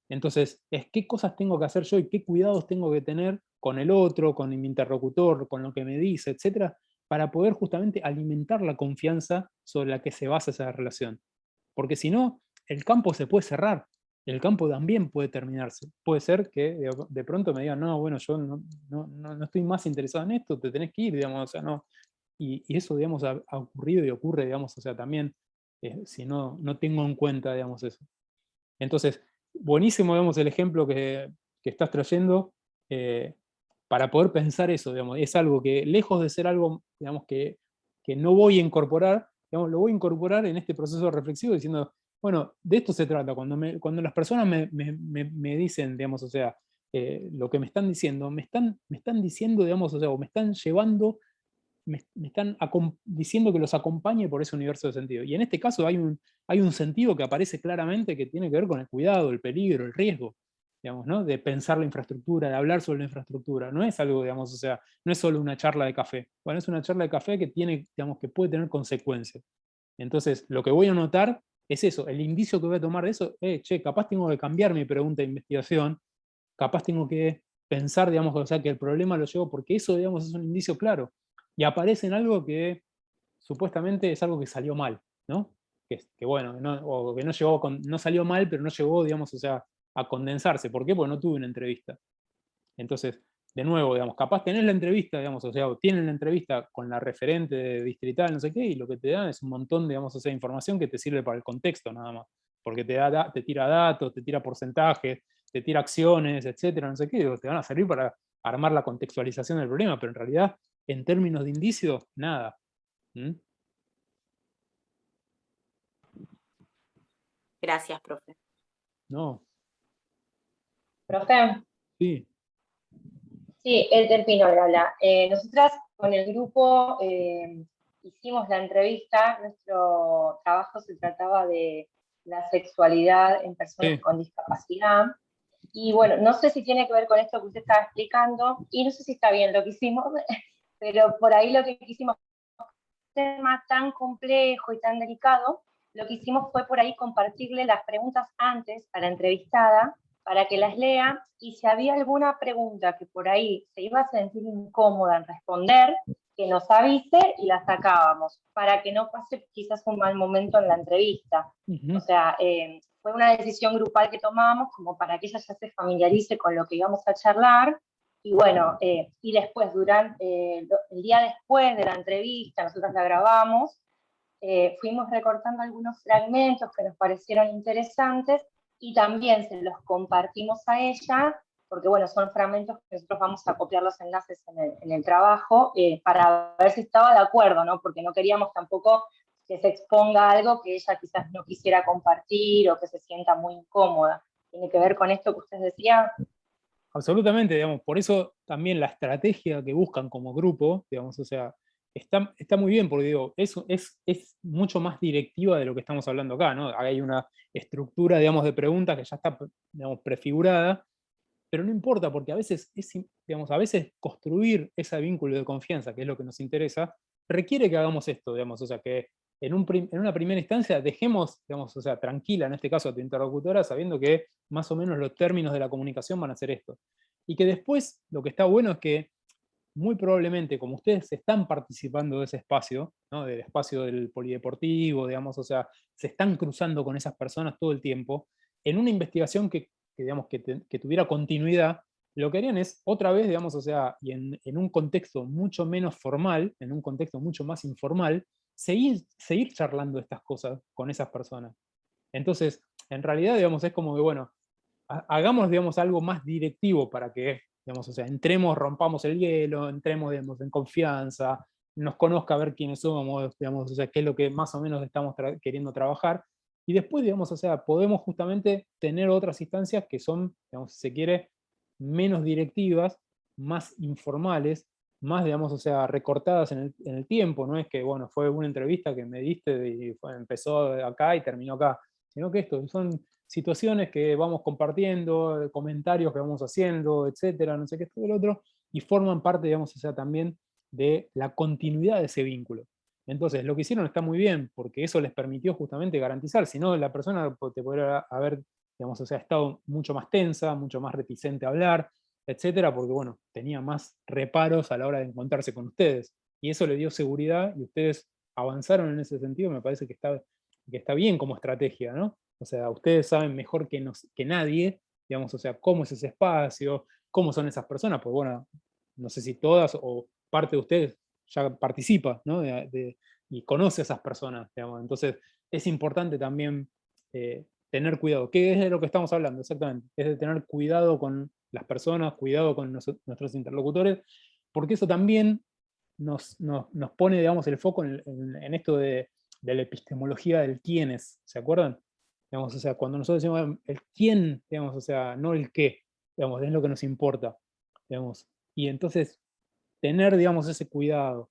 Entonces, es qué cosas tengo que hacer yo y qué cuidados tengo que tener con el otro, con mi interlocutor, con lo que me dice, etcétera, para poder justamente alimentar la confianza sobre la que se basa esa relación. Porque si no, el campo se puede cerrar, el campo también puede terminarse. Puede ser que de pronto me digan, no, bueno, yo no estoy más interesado en esto, te tenés que ir, digamos, o sea, no. Y eso, digamos, ha ocurrido y ocurre, digamos, o sea, también, si no tengo en cuenta, digamos, eso. Entonces, buenísimo, digamos, el ejemplo que estás trayendo para poder pensar eso, digamos, es algo que, lejos de ser algo, digamos, que no voy a incorporar, digamos, lo voy a incorporar en este proceso reflexivo diciendo, bueno, de esto se trata, cuando las personas me dicen, digamos, o sea, lo que me están diciendo, me están diciendo, digamos, o sea, o me están llevando me están diciendo que los acompañe por ese universo de sentido. Y en este caso hay un sentido que aparece claramente que tiene que ver con el cuidado, el peligro, el riesgo, digamos, ¿no? De pensar la infraestructura, de hablar sobre la infraestructura. No es algo, digamos, o sea, no es solo una charla de café. Bueno, es una charla de café que tiene, digamos, que puede tener consecuencias. Entonces, lo que voy a notar es eso, el indicio que voy a tomar de eso, che, capaz tengo que cambiar mi pregunta de investigación, capaz tengo que pensar, digamos, o sea, que el problema lo llevo, porque eso, digamos, es un indicio claro. Y aparece en algo que supuestamente es algo que salió mal, ¿no? Que bueno, o que no salió mal, pero no llegó, digamos, o sea, a condensarse. ¿Por qué? Porque no tuve una entrevista. Entonces, de nuevo, digamos, capaz tenés la entrevista, digamos, o sea, tienen la entrevista con la referente de distrital, no sé qué, y lo que te dan es un montón, digamos, o sea, información que te sirve para el contexto nada más. Porque te tira datos, te tira porcentajes, te tira acciones, etcétera, no sé qué, te van a servir para armar la contextualización del problema, pero en realidad, en términos de indicios, nada. ¿Mm? Gracias, profe. No, Profe, sí, sí, Ethel Pinola. Nosotras con el grupo hicimos la entrevista, nuestro trabajo se trataba de la sexualidad en personas sí. con discapacidad. Y bueno, no sé si tiene que ver con esto que usted estaba explicando, y no sé si está bien lo que hicimos, pero por ahí lo que quisimos, un tema tan complejo y tan delicado, lo que hicimos fue por ahí compartirle las preguntas antes a la entrevistada, para que las lea, y si había alguna pregunta que por ahí se iba a sentir incómoda en responder, que nos avise y la sacábamos, para que no pase quizás un mal momento en la entrevista. O sea, fue una decisión grupal que tomábamos como para que ella ya se familiarice con lo que íbamos a charlar, y bueno, y después, durante el día después de la entrevista, nosotros la grabamos, fuimos recortando algunos fragmentos que nos parecieron interesantes, y también se los compartimos a ella, porque bueno, son fragmentos que nosotros vamos a copiar los enlaces en el trabajo, para ver si estaba de acuerdo, ¿no? Porque no queríamos tampoco que se exponga algo que ella quizás no quisiera compartir o que se sienta muy incómoda. ¿Tiene que ver con esto que usted decía? Absolutamente, digamos, por eso también la estrategia que buscan como grupo, digamos, o sea, está muy bien, porque digo, es mucho más directiva de lo que estamos hablando acá, ¿no? Hay una estructura, digamos, de preguntas que ya está, digamos, prefigurada, pero no importa, porque a veces, digamos, a veces construir ese vínculo de confianza, que es lo que nos interesa, requiere que hagamos esto, digamos, o sea, que en una primera instancia dejemos, digamos, o sea, tranquila, en este caso a tu interlocutora, sabiendo que más o menos los términos de la comunicación van a ser esto. Y que después, lo que está bueno es que muy probablemente, como ustedes están participando de ese espacio, ¿no? Del espacio del polideportivo, digamos, o sea, se están cruzando con esas personas todo el tiempo, en una investigación digamos, que tuviera continuidad, lo que harían es, otra vez, digamos, o sea, y en un contexto mucho menos formal, en un contexto mucho más informal, seguir charlando estas cosas con esas personas. Entonces, en realidad, digamos, es como que, bueno, hagamos, digamos, algo más directivo para que, digamos, o sea, entremos, rompamos el hielo, entremos, digamos, en confianza, nos conozca a ver quiénes somos, digamos, o sea, qué es lo que más o menos estamos queriendo trabajar, y después, digamos, o sea, podemos justamente tener otras instancias que son, digamos, si se quiere, menos directivas, más informales, más, digamos, o sea, recortadas en el tiempo, no es que, bueno, fue una entrevista que me diste y empezó acá y terminó acá, sino que esto son situaciones que vamos compartiendo, comentarios que vamos haciendo, etcétera, no sé qué, todo el otro, y forman parte, digamos, o sea, también de la continuidad de ese vínculo. Entonces, lo que hicieron está muy bien, porque eso les permitió justamente garantizar, si no, la persona te podría haber, digamos, o sea, estado mucho más tensa, mucho más reticente a hablar, etcétera, porque, bueno, tenía más reparos a la hora de encontrarse con ustedes. Y eso le dio seguridad, y ustedes avanzaron en ese sentido, me parece que está bien como estrategia, ¿no? O sea, ustedes saben mejor que nadie, digamos, o sea, cómo es ese espacio, cómo son esas personas, pues bueno, no sé si todas o parte de ustedes ya participa, ¿no? Y conoce a esas personas, digamos. Entonces, es importante también tener cuidado. ¿Qué es de lo que estamos hablando? Exactamente. Es de tener cuidado con las personas, cuidado con nuestros interlocutores, porque eso también nos pone, digamos, el foco en esto de la epistemología del quiénes, ¿se acuerdan? Digamos, o sea, cuando nosotros decimos el quién, digamos, o sea, no el qué, digamos, es lo que nos importa, digamos. Y entonces, tener, digamos, ese cuidado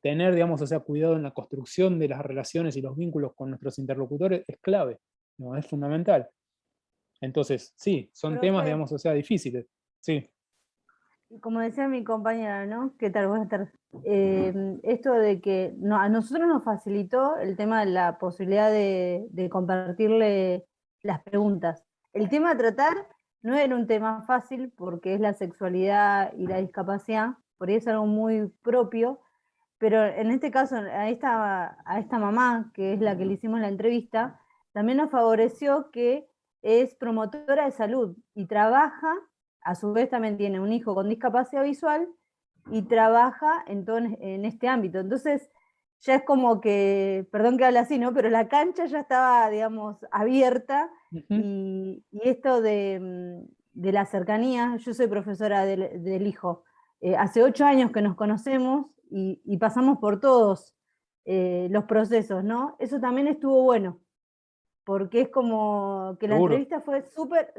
tener, digamos, o sea, cuidado en la construcción de las relaciones y los vínculos con nuestros interlocutores es clave, ¿no? Es fundamental. Entonces, sí, son temas, Profe, digamos, o sea, difíciles. Sí. como decía mi compañera, ¿no? ¿Qué tal? Buenas tardes. Esto de que a nosotros nos facilitó el tema de la posibilidad de compartirle las preguntas. El tema a tratar no era un tema fácil porque es la sexualidad y la discapacidad, por ahí es algo muy propio, pero en este caso a esta mamá, que es la que le hicimos la entrevista, también nos favoreció que es promotora de salud y trabaja, a su vez también tiene un hijo con discapacidad visual y trabaja en este ámbito. Entonces, ya es como que, perdón que hable así, ¿no? Pero la cancha ya estaba, digamos, abierta. Y esto de la cercanía, yo soy profesora del hijo, hace 8 años que nos conocemos y pasamos por todos los procesos, ¿no? Eso también estuvo bueno, porque es como que la Seguro. entrevista fue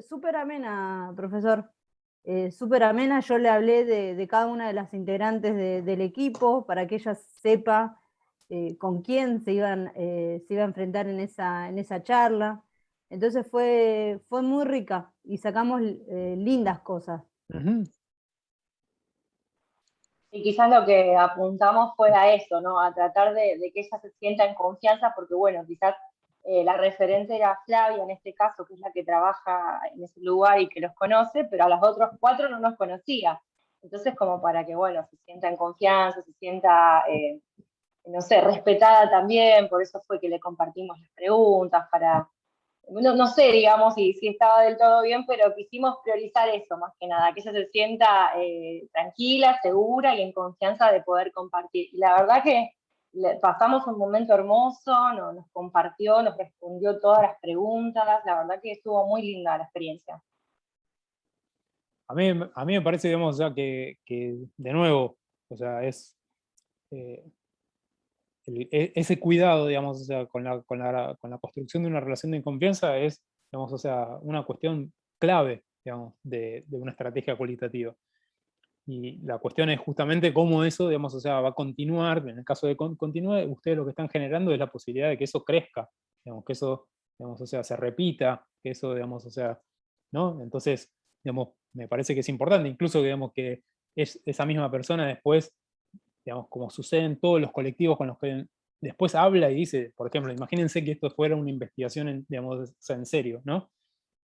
súper amena, profesor. Súper amena, yo le hablé de cada una de las integrantes del equipo para que ella sepa con quién se iba a enfrentar en esa charla. Entonces fue muy rica y sacamos lindas cosas. Y quizás lo que apuntamos fue a eso, ¿no? A tratar de que ella se sienta en confianza, porque bueno, quizás la referente era Flavia en este caso, que es la que trabaja en ese lugar y que los conoce, pero a las otras 4 no nos conocía. Entonces, como para que, bueno, se sienta en confianza, se sienta, no sé, respetada también, por eso fue que le compartimos las preguntas, para, no sé, digamos, si estaba del todo bien, pero quisimos priorizar eso más que nada, que ella se sienta tranquila, segura y en confianza de poder compartir. Y la verdad que pasamos un momento hermoso, nos compartió, nos respondió todas las preguntas, la verdad que estuvo muy linda la experiencia. A mí me parece, digamos, o sea, que de nuevo, o sea, es ese cuidado, digamos, o sea, con la construcción de una relación de confianza es, digamos, o sea, una cuestión clave, digamos, de una estrategia cualitativa. Y la cuestión es justamente cómo eso, digamos, o sea, va a continuar. En el caso de continúe, ustedes lo que están generando es la posibilidad de que eso crezca, digamos, que eso, digamos, o sea, se repita, que eso, digamos, o sea, ¿no? Entonces, digamos, me parece que es importante, incluso, digamos, que esa misma persona después, digamos, como sucede en todos los colectivos con los que después habla y dice, por ejemplo, imagínense que esto fuera una investigación, digamos, o sea, en serio, ¿no?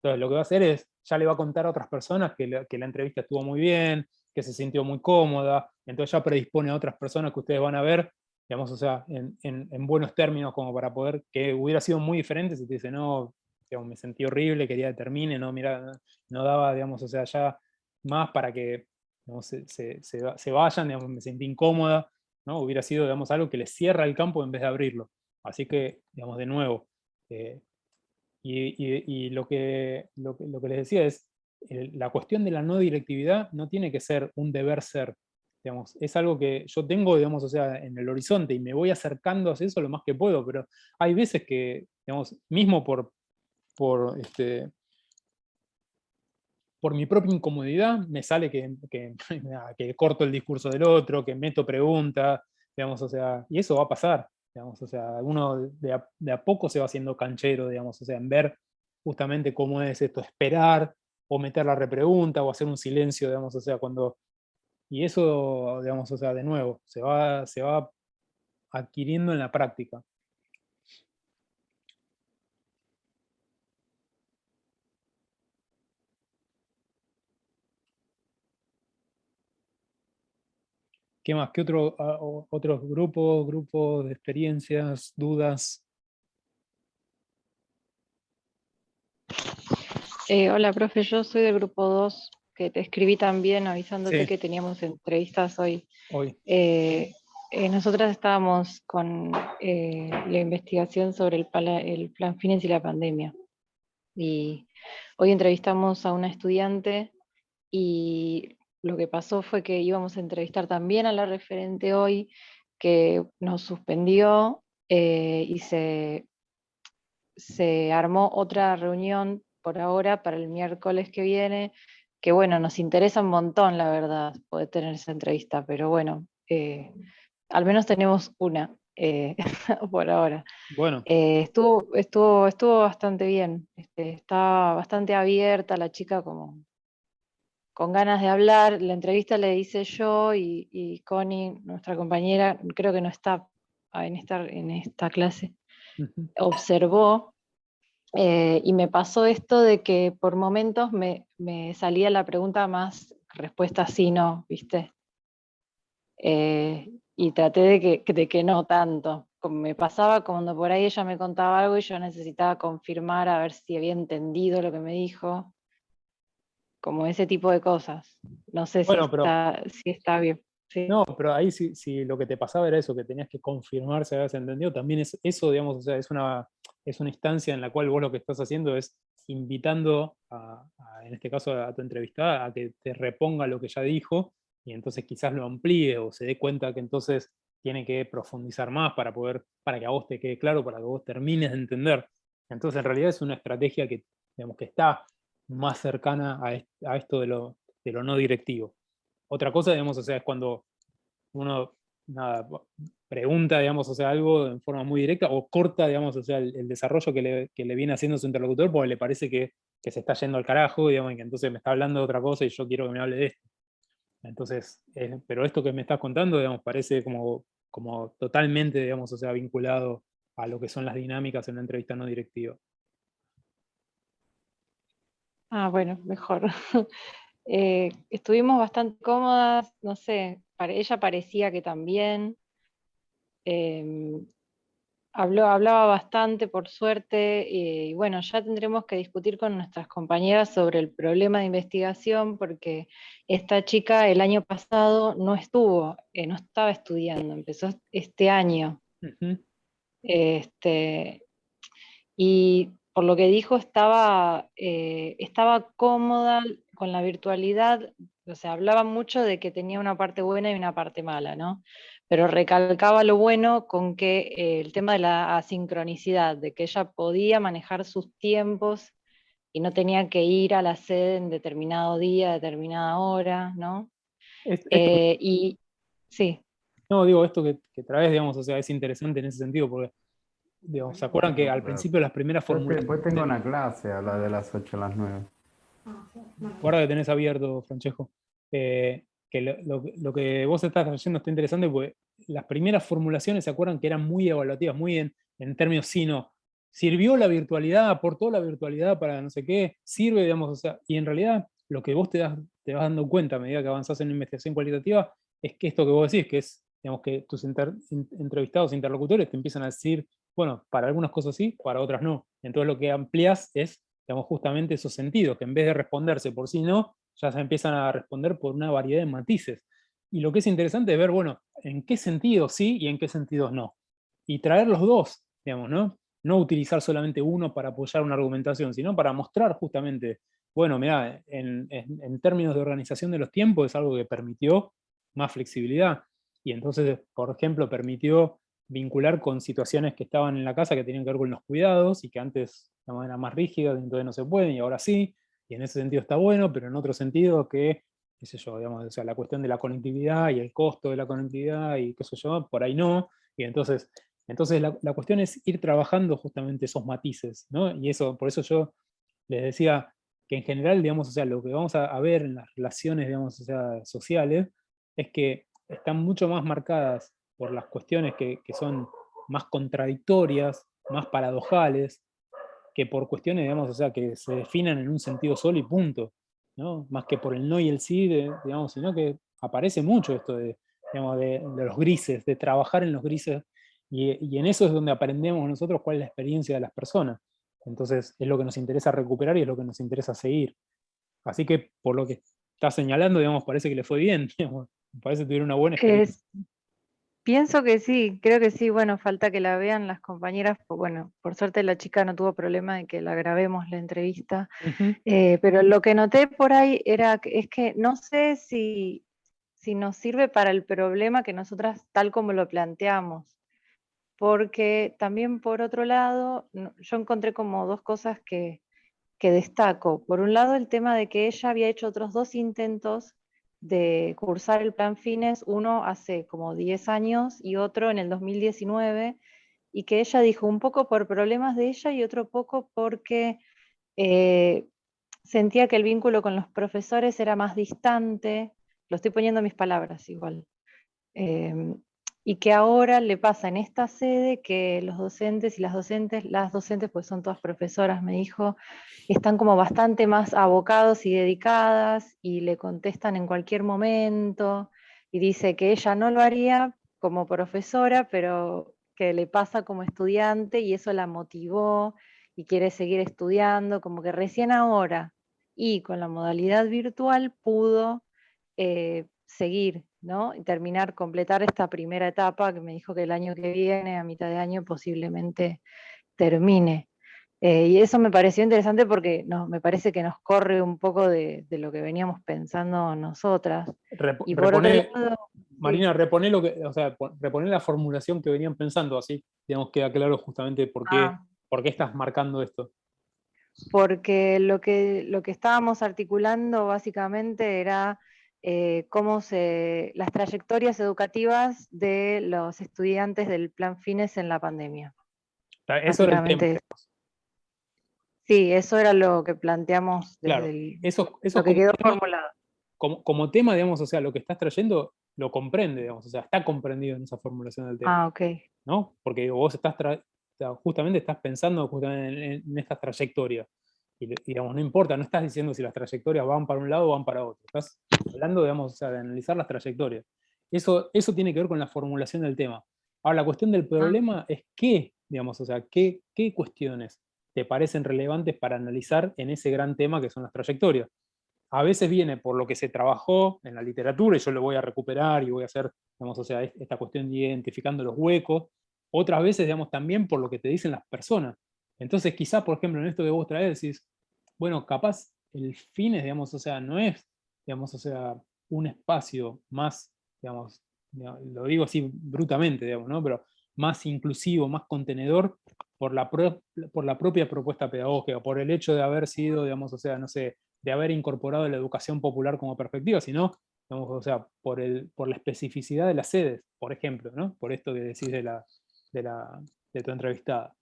Entonces, lo que va a hacer es, ya le va a contar a otras personas que la entrevista estuvo muy bien, que se sintió muy cómoda, entonces ya predispone a otras personas que ustedes van a ver, digamos, o sea, en buenos términos, como para poder, que hubiera sido muy diferente si te dice, no, digamos, me sentí horrible, quería que termine, no, mira, no daba, digamos, o sea, ya más para que, digamos, se vayan, digamos, me sentí incómoda, ¿no? Hubiera sido, digamos, algo que les cierra el campo en vez de abrirlo. Así que, digamos, de nuevo, y lo que les decía es, la cuestión de la no directividad no tiene que ser un deber ser, digamos, es algo que yo tengo, digamos, o sea, en el horizonte y me voy acercando hacia eso lo más que puedo, pero hay veces que, digamos, mismo por mi propia incomodidad me sale que corto el discurso del otro, que meto preguntas, digamos, o sea, y eso va a pasar. Digamos, o sea, uno de a poco se va haciendo canchero, digamos, o sea, en ver justamente cómo es esto, esperar, o meter la repregunta, o hacer un silencio, digamos, o sea, cuando... Y eso, digamos, o sea, de nuevo, se va adquiriendo en la práctica. ¿Qué más? ¿Qué otros grupos de experiencias, dudas? Hola, profe, yo soy del grupo 2, que te escribí también avisándote Sí. que teníamos entrevistas hoy. Hoy. Nosotras estábamos con la investigación sobre el plan Fines y la pandemia. Y hoy entrevistamos a una estudiante y lo que pasó fue que íbamos a entrevistar también a la referente hoy, que nos suspendió y se armó otra reunión por ahora para el miércoles que viene, que bueno, nos interesa un montón, la verdad, poder tener esa entrevista, pero bueno, al menos tenemos una por ahora. Bueno, Estuvo bastante bien. Está bastante abierta la chica, como con ganas de hablar. La entrevista le hice yo y Connie, nuestra compañera, creo que no está en esta clase, ujú. observó. Y me pasó esto de que por momentos me salía la pregunta más respuesta sí, no, ¿viste? Y traté de que no tanto. Como me pasaba cuando por ahí ella me contaba algo y yo necesitaba confirmar a ver si había entendido lo que me dijo, como ese tipo de cosas. No sé si Bueno, pero está bien. Sí. no, pero ahí si lo que te pasaba era eso, que tenías que confirmar si habías entendido, también es eso, digamos, o sea, es una instancia en la cual vos lo que estás haciendo es invitando en este caso a tu entrevistada a que te reponga lo que ya dijo y entonces quizás lo amplíe o se dé cuenta que entonces tiene que profundizar más para que a vos te quede claro, para que vos termines de entender. Entonces en realidad es una estrategia que, digamos, que está más cercana a esto de lo no directivo. Otra cosa, digamos, o sea, es cuando uno nada, pregunta, digamos, o sea, algo en forma muy directa o corta, digamos, o sea, el desarrollo que le viene haciendo su interlocutor porque le parece que se está yendo al carajo, digamos, y que entonces me está hablando de otra cosa y yo quiero que me hable de esto. Entonces, pero esto que me estás contando, digamos, parece como totalmente, digamos, o sea, vinculado a lo que son las dinámicas en una entrevista no directiva. Ah, bueno, mejor. Estuvimos bastante cómodas, no sé, ella parecía que también. em, hablaba bastante, por suerte, y bueno, ya tendremos que discutir con nuestras compañeras sobre el problema de investigación, porque esta chica el año pasado no estaba estudiando, empezó este año. Ujú. Este, y por lo que dijo, estaba cómoda con la virtualidad. O sea, hablaba mucho de que tenía una parte buena y una parte mala, ¿no? Pero recalcaba lo bueno con que el tema de la asincronicidad, de que ella podía manejar sus tiempos y no tenía que ir a la sede en determinado día, determinada hora, ¿no? Esto, Y sí. no, digo, esto que traes, digamos, o sea, es interesante en ese sentido, porque, digamos, ¿se acuerdan que al principio las primeras Después tengo formulaciones, una clase a la de las 8 a las 9. guarda que tenés abierto, Francesco, que lo que vos estás trayendo está interesante porque las primeras formulaciones se acuerdan que eran muy evaluativas, muy en términos sí, no. Sirvió la virtualidad, aportó la virtualidad para no sé qué, sirve, digamos, o sea, y en realidad lo que vos te vas dando cuenta a medida que avanzás en la investigación cualitativa es que esto que vos decís, que es, digamos, que tus entrevistados, interlocutores te empiezan a decir, bueno, para algunas cosas sí, para otras no. Entonces lo que ampliás es, digamos, justamente esos sentidos, que en vez de responderse por sí no, ya se empiezan a responder por una variedad de matices. Y lo que es interesante es ver, bueno, en qué sentidos sí y en qué sentidos no. Y traer los dos, digamos, ¿no? No utilizar solamente uno para apoyar una argumentación, sino para mostrar justamente, bueno, mira, en términos de organización de los tiempos es algo que permitió más flexibilidad. Y entonces, por ejemplo, permitió vincular con situaciones que estaban en la casa que tenían que ver con los cuidados y que antes digamos, eran más rígidas, entonces no se pueden y ahora sí. Y en ese sentido está bueno, pero en otro sentido que, qué sé yo, digamos, o sea, la cuestión de la conectividad y el costo de la conectividad y qué sé yo, por ahí no. Y entonces la cuestión es ir trabajando justamente esos matices, ¿no? Y eso, por eso yo les decía que en general, digamos, o sea, lo que vamos a ver en las relaciones, digamos, o sea, sociales, es que están mucho más marcadas por las cuestiones que son más contradictorias, más paradojales, que por cuestiones, digamos, o sea, que se definan en un sentido solo y punto, ¿no? Más que por el no y el sí, digamos, sino que aparece mucho esto digamos, de los grises, de trabajar en los grises, y en eso es donde aprendemos nosotros cuál es la experiencia de las personas. Entonces es lo que nos interesa recuperar y es lo que nos interesa seguir. Así que por lo que está señalando, digamos, parece que le fue bien, digamos, parece que tuvieron una buena experiencia. Pienso que sí, creo que sí. Bueno, falta que la vean las compañeras. Bueno, por suerte la chica no tuvo problema de que la grabemos la entrevista. Ujú. Pero lo que noté por ahí es que no sé si nos sirve para el problema que nosotras tal como lo planteamos. Porque también por otro lado, yo encontré como dos cosas que destaco. Por un lado, el tema de que ella había hecho otros 2 intentos de cursar el plan Fines, uno hace como 10 años y otro en el 2019, y que ella dijo un poco por problemas de ella y otro poco porque sentía que el vínculo con los profesores era más distante, lo estoy poniendo en mis palabras igual, y que ahora le pasa en esta sede que los docentes y las docentes pues son todas profesoras, me dijo, están como bastante más abocados y dedicadas y le contestan en cualquier momento, y dice que ella no lo haría como profesora, pero que le pasa como estudiante y eso la motivó y quiere seguir estudiando, como que recién ahora y con la modalidad virtual pudo seguir, ¿no? Y terminar, completar esta primera etapa que me dijo que el año que viene, a mitad de año, posiblemente termine. Y eso me pareció interesante porque me parece que nos corre un poco de lo que veníamos pensando nosotras. Y por otro lado, Marina, reponé o sea, reponé la formulación que venían pensando, así, digamos, queda claro justamente por qué estás marcando esto. Porque lo que estábamos articulando básicamente era las trayectorias educativas de los estudiantes del plan Fines en la pandemia. Eso era el tema. Sí, eso era lo que planteamos Claro, desde eso lo que quedó tema, formulado. Como tema, digamos, o sea, lo que estás trayendo lo comprende, digamos, o sea, está comprendido en esa formulación del tema. Ok. ¿No? Porque vos justamente estás pensando justamente en estas trayectorias. Y, digamos, no importa, no estás diciendo si las trayectorias van para un lado o van para otro. Estás hablando, digamos, o sea, de analizar las trayectorias. Eso tiene que ver con la formulación del tema. Ahora, la cuestión del problema es qué, digamos, o sea, qué cuestiones te parecen relevantes para analizar en ese gran tema que son las trayectorias. A veces viene por lo que se trabajó en la literatura y yo lo voy a recuperar y voy a hacer, digamos, o sea, esta cuestión de identificando los huecos. Otras veces, digamos, también por lo que te dicen las personas. Entonces, quizás, por ejemplo, en esto que vos traes, decís, bueno, capaz el Fines, digamos, o sea, no es, digamos, o sea, un espacio más, digamos, lo digo así brutamente, digamos, ¿no? Pero más inclusivo, más contenedor por la propia propuesta pedagógica, por el hecho de haber sido, digamos, o sea, no sé, de haber incorporado la educación popular como perspectiva, sino, digamos, o sea, por la especificidad de las sedes, por ejemplo, ¿no? Por esto que decís de tu entrevistada.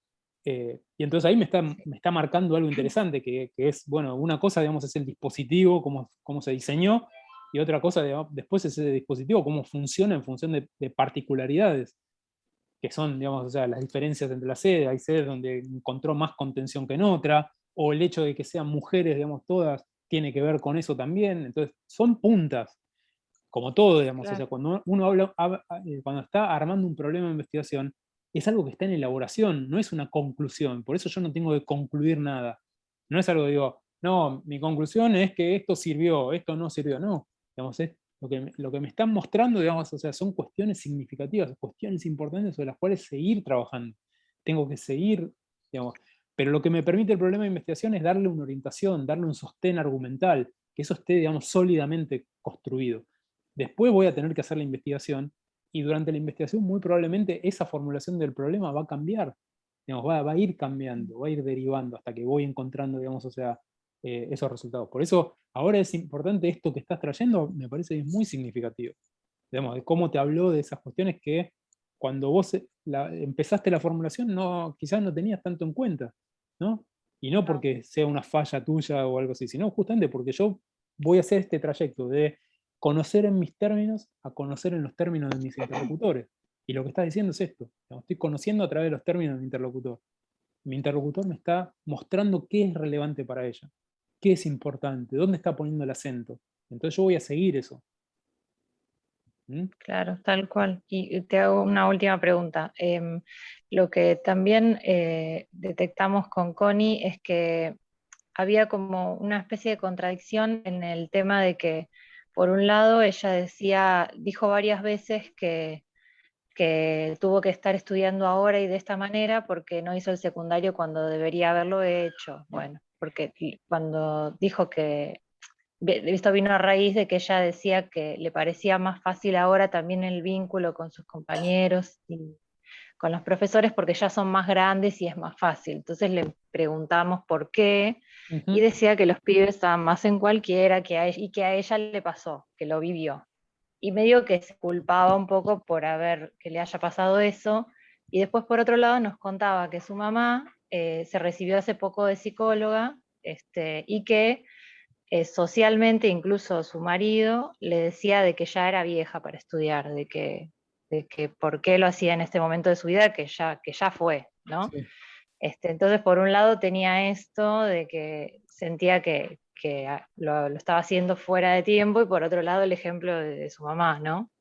Y entonces ahí me está marcando algo interesante, que es, bueno, una cosa, digamos, es el dispositivo, cómo se diseñó, y otra cosa, digamos, después es ese dispositivo, cómo funciona en función de particularidades, que son, digamos, o sea, las diferencias entre las sedes. Hay sedes donde encontró más contención que en otra, o el hecho de que sean mujeres, digamos, todas, tiene que ver con eso también. Entonces, son puntas, como todo, digamos. Claro. O sea, cuando uno cuando está armando un problema de investigación, es algo que está en elaboración, no es una conclusión. Por eso yo no tengo que concluir nada. No es algo que digo, no, mi conclusión es que esto sirvió, esto no sirvió. No, digamos, es lo que me están mostrando, digamos, o sea, son cuestiones significativas, cuestiones importantes sobre las cuales seguir trabajando. Tengo que seguir, digamos, pero lo que me permite el problema de investigación es darle una orientación, darle un sostén argumental, que eso esté, digamos, sólidamente construido. Después voy a tener que hacer la investigación, y durante la investigación muy probablemente esa formulación del problema va a cambiar, digamos, va a ir cambiando, va a ir derivando hasta que voy encontrando, digamos, o sea, esos resultados. Por eso ahora es importante esto que estás trayendo, me parece que es muy significativo. Digamos, de cómo te habló de esas cuestiones que cuando vos empezaste la formulación quizás no tenías tanto en cuenta, ¿no? Y no porque sea una falla tuya o algo así, sino justamente porque yo voy a hacer este trayecto de conocer en mis términos a conocer en los términos de mis interlocutores. Y lo que estás diciendo es esto, estoy conociendo a través de los términos de mi interlocutor. Mi interlocutor me está mostrando qué es relevante para ella, qué es importante, dónde está poniendo el acento. Entonces yo voy a seguir eso. Claro, tal cual. Y te hago una última pregunta. Lo que también detectamos con Connie es que había como una especie de contradicción en el tema de que, por un lado, ella dijo varias veces que tuvo que estar estudiando ahora y de esta manera porque no hizo el secundario cuando debería haberlo hecho. Bueno, porque cuando dijo que esto vino a raíz de que ella decía que le parecía más fácil ahora también el vínculo con sus compañeros y con los profesores porque ya son más grandes y es más fácil. Entonces le preguntamos por qué, y decía que los pibes estaban más en cualquiera y que a ella le pasó, que lo vivió. Y medio que se culpaba un poco por que le haya pasado eso. Y después, por otro lado, nos contaba que su mamá se recibió hace poco de psicóloga, y que socialmente incluso su marido le decía de que ya era vieja para estudiar, de que por qué lo hacía en este momento de su vida, que ya fue, ¿no? Sí. Entonces, por un lado tenía esto de que sentía que lo estaba haciendo fuera de tiempo, y por otro lado el ejemplo de su mamá, ¿no?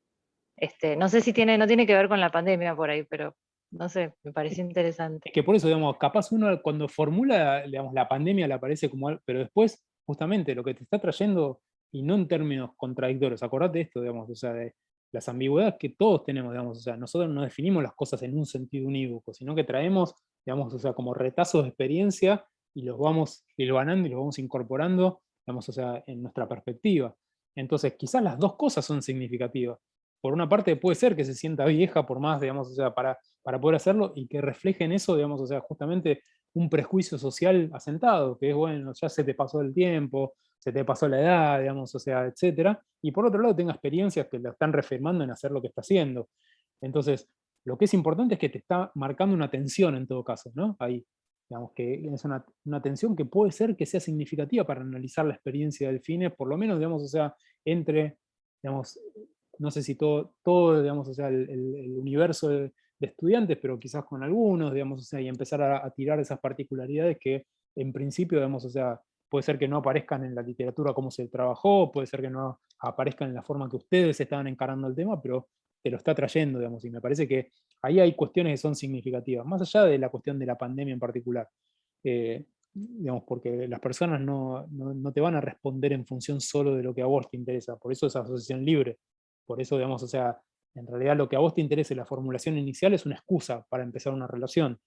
No sé si no tiene que ver con la pandemia por ahí, pero no sé, me pareció interesante. Es que por eso, digamos, capaz uno cuando formula, digamos, la pandemia le aparece como algo, pero después, justamente, lo que te está trayendo, y no en términos contradictorios, acordate de esto, digamos, o sea, de las ambigüedades que todos tenemos, digamos, o sea, nosotros no definimos las cosas en un sentido unívoco, sino que traemos, digamos, o sea, como retazos de experiencia, y los vamos hilvanando y los vamos incorporando, digamos, o sea, en nuestra perspectiva. Entonces, quizás las dos cosas son significativas. Por una parte puede ser que se sienta vieja por más, digamos, o sea, para poder hacerlo, y que reflejen eso, digamos, o sea, justamente un prejuicio social asentado, que es, bueno, ya se te pasó el tiempo, se te pasó la edad, digamos, o sea, etcétera, y por otro lado tenga experiencias que lo están reafirmando en hacer lo que está haciendo. Entonces, lo que es importante es que te está marcando una tensión en todo caso, ¿no? Ahí, digamos, que es una tensión que puede ser que sea significativa para analizar la experiencia del FINE, por lo menos, digamos, o sea, entre, digamos, no sé si todo digamos, o sea, el universo de estudiantes, pero quizás con algunos, digamos, o sea, y empezar a tirar esas particularidades que en principio, digamos, o sea, puede ser que no aparezcan en la literatura como se trabajó, puede ser que no aparezcan en la forma que ustedes estaban encarando el tema, pero te lo está trayendo, digamos, y me parece que ahí hay cuestiones que son significativas, más allá de la cuestión de la pandemia en particular. Digamos, porque las personas no te van a responder en función solo de lo que a vos te interesa, por eso es asociación libre, por eso, digamos, o sea, en realidad lo que a vos te interese, la formulación inicial, es una excusa para empezar una relación,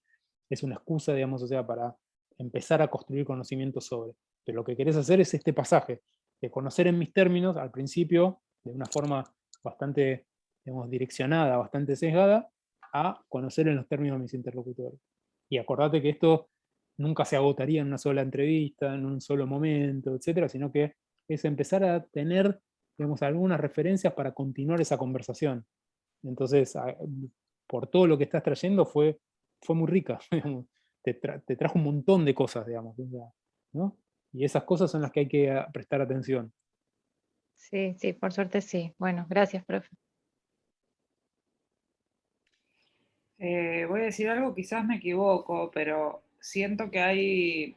es una excusa, digamos, o sea, para empezar a construir conocimiento sobre. Pero lo que querés hacer es este pasaje, de conocer en mis términos, al principio, de una forma bastante, digamos, direccionada, bastante sesgada, a conocer en los términos de mis interlocutores. Y acordate que esto nunca se agotaría en una sola entrevista, en un solo momento, etcétera, sino que es empezar a tener, digamos, algunas referencias para continuar esa conversación. Entonces, por todo lo que estás trayendo, fue muy rica. Te trajo un montón de cosas, digamos, ¿no? Y esas cosas son las que hay que prestar atención. Sí, sí, por suerte sí. Bueno, gracias, profe. Voy a decir algo, quizás me equivoco, pero siento que hay,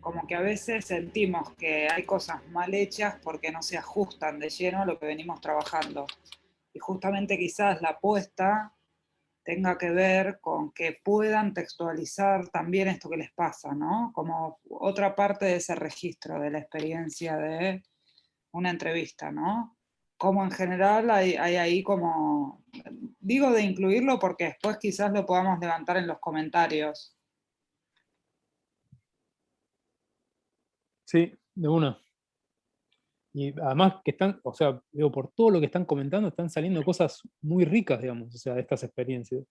como que a veces sentimos que hay cosas mal hechas porque no se ajustan de lleno a lo que venimos trabajando. Y justamente quizás la apuesta tenga que ver con que puedan textualizar también esto que les pasa, ¿no? Como otra parte de ese registro de la experiencia de una entrevista, ¿no? Como en general hay ahí como, digo de incluirlo porque después quizás lo podamos levantar en los comentarios. Sí, de una. Y además que están, o sea, digo, por todo lo que están comentando, están saliendo cosas muy ricas, digamos, o sea, de estas experiencias.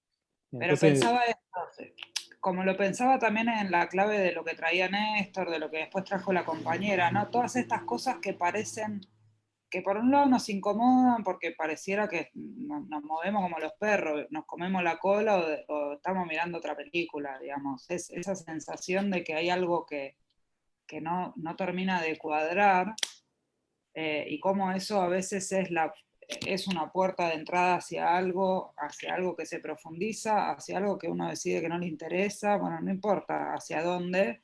Pero Entonces, pensaba esto, como lo pensaba también en la clave de lo que traía Néstor, de lo que después trajo la compañera, ¿no? Todas estas cosas que parecen, que por un lado nos incomodan porque pareciera que nos movemos como los perros, nos comemos la cola o estamos mirando otra película, digamos. Es esa sensación de que hay algo que no termina de cuadrar, y cómo eso a veces es una puerta de entrada hacia algo que se profundiza, hacia algo que uno decide que no le interesa, bueno, no importa hacia dónde,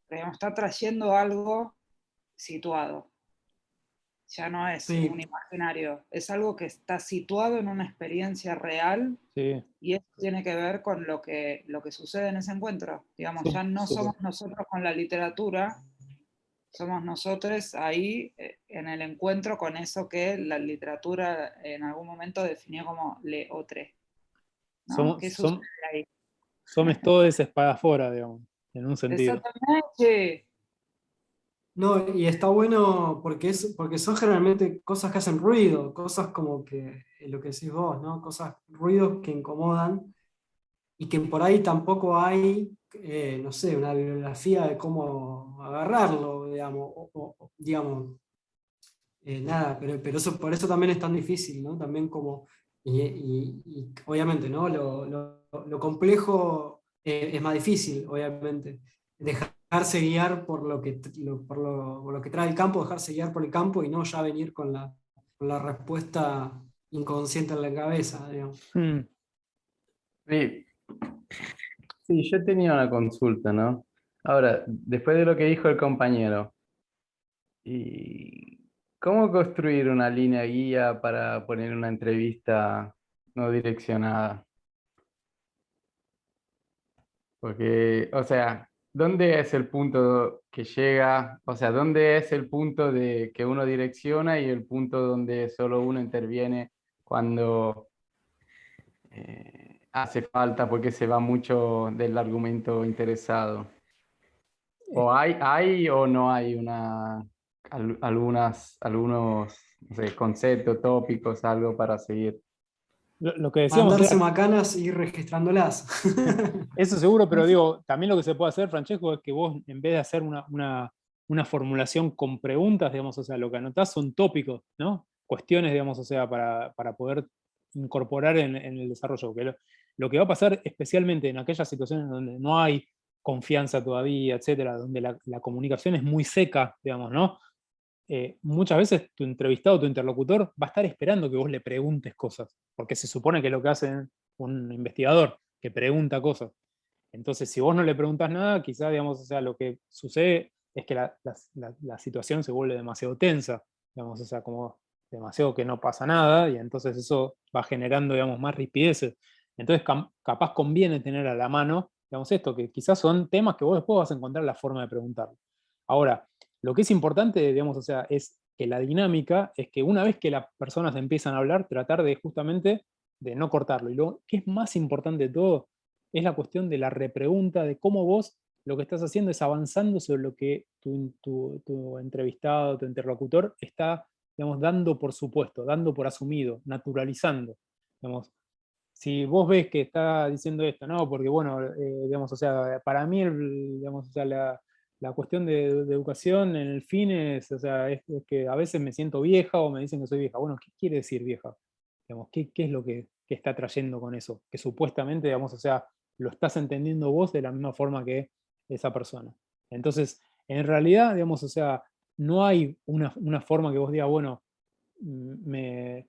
pero nos está trayendo algo situado. Ya no es Sí, un imaginario, es algo que está situado en una experiencia real, sí, y eso tiene que ver con lo que sucede en ese encuentro. Digamos, ya no súper. somos nosotros con la literatura, somos nosotros ahí en el encuentro con eso que la literatura en algún momento definió como le otre, ¿no? ¿Qué sucede ahí? Somos todos espadafora, digamos, en un sentido. Exactamente. No, y está bueno porque son generalmente cosas que hacen ruido, cosas como que lo que decís vos, ¿no? Cosas, ruidos que incomodan y que por ahí tampoco hay, no sé, una bibliografía de cómo agarrarlo, digamos, digamos, nada, pero eso, por eso también es tan difícil, ¿no? También como, y obviamente, ¿no? Lo complejo es más difícil, obviamente. Dejarse guiar por por lo que trae el campo, dejarse guiar por el campo y no ya venir con la respuesta inconsciente en la cabeza, digamos. Sí, sí, yo tenía una consulta, ¿no? Ahora, después de lo que dijo el compañero, ¿y cómo construir una línea guía para poner una entrevista no direccionada? Porque, o sea, ¿dónde es el punto que llega? O sea, ¿dónde es el punto de que uno direcciona y el punto donde solo uno interviene cuando hace falta porque se va mucho del argumento interesado? ¿O hay o no hay algunos, no sé, conceptos, tópicos, algo para seguir? Lo que decíamos Mandarse era, macanas y ir registrándolas. eso seguro, pero digo, también lo que se puede hacer, Francesco, es que vos, en vez de hacer una formulación con preguntas, digamos, o sea, lo que anotás son tópicos, ¿no? Cuestiones, digamos, o sea, para poder incorporar en el desarrollo. Que lo que va a pasar, especialmente en aquellas situaciones donde no hay confianza todavía, etcétera, donde la comunicación es muy seca, digamos, ¿no? Muchas veces tu entrevistado, tu interlocutor, va a estar esperando que vos le preguntes cosas, porque se supone que es lo que hace un investigador, que pregunta cosas. Entonces, si vos no le preguntás nada, quizás, digamos, o sea, lo que sucede es que la situación se vuelve demasiado tensa, digamos, o sea, como demasiado que no pasa nada, y entonces eso va generando, digamos, más rispideces. Entonces, capaz conviene tener a la mano, digamos, esto, que quizás son temas que vos después vas a encontrar la forma de preguntarlo. Ahora, lo que es importante, digamos, o sea, es que la dinámica es que una vez que las personas empiezan a hablar, tratar de justamente de no cortarlo. Y lo que es más importante de todo es la cuestión de la repregunta, de cómo vos lo que estás haciendo es avanzando sobre lo que tu entrevistado, tu interlocutor está, digamos, dando por supuesto, dando por asumido, naturalizando. Digamos, si vos ves que está diciendo esto, no, porque bueno, digamos, o sea, para mí, digamos, o sea, la cuestión de educación en el fin es, o sea, es que a veces me siento vieja o me dicen que soy vieja. Bueno, ¿qué quiere decir vieja? Digamos, ¿qué es lo que está trayendo con eso? Que supuestamente, digamos, o sea, lo estás entendiendo vos de la misma forma que esa persona. Entonces, en realidad, digamos, o sea, no hay una forma que vos digas, bueno, me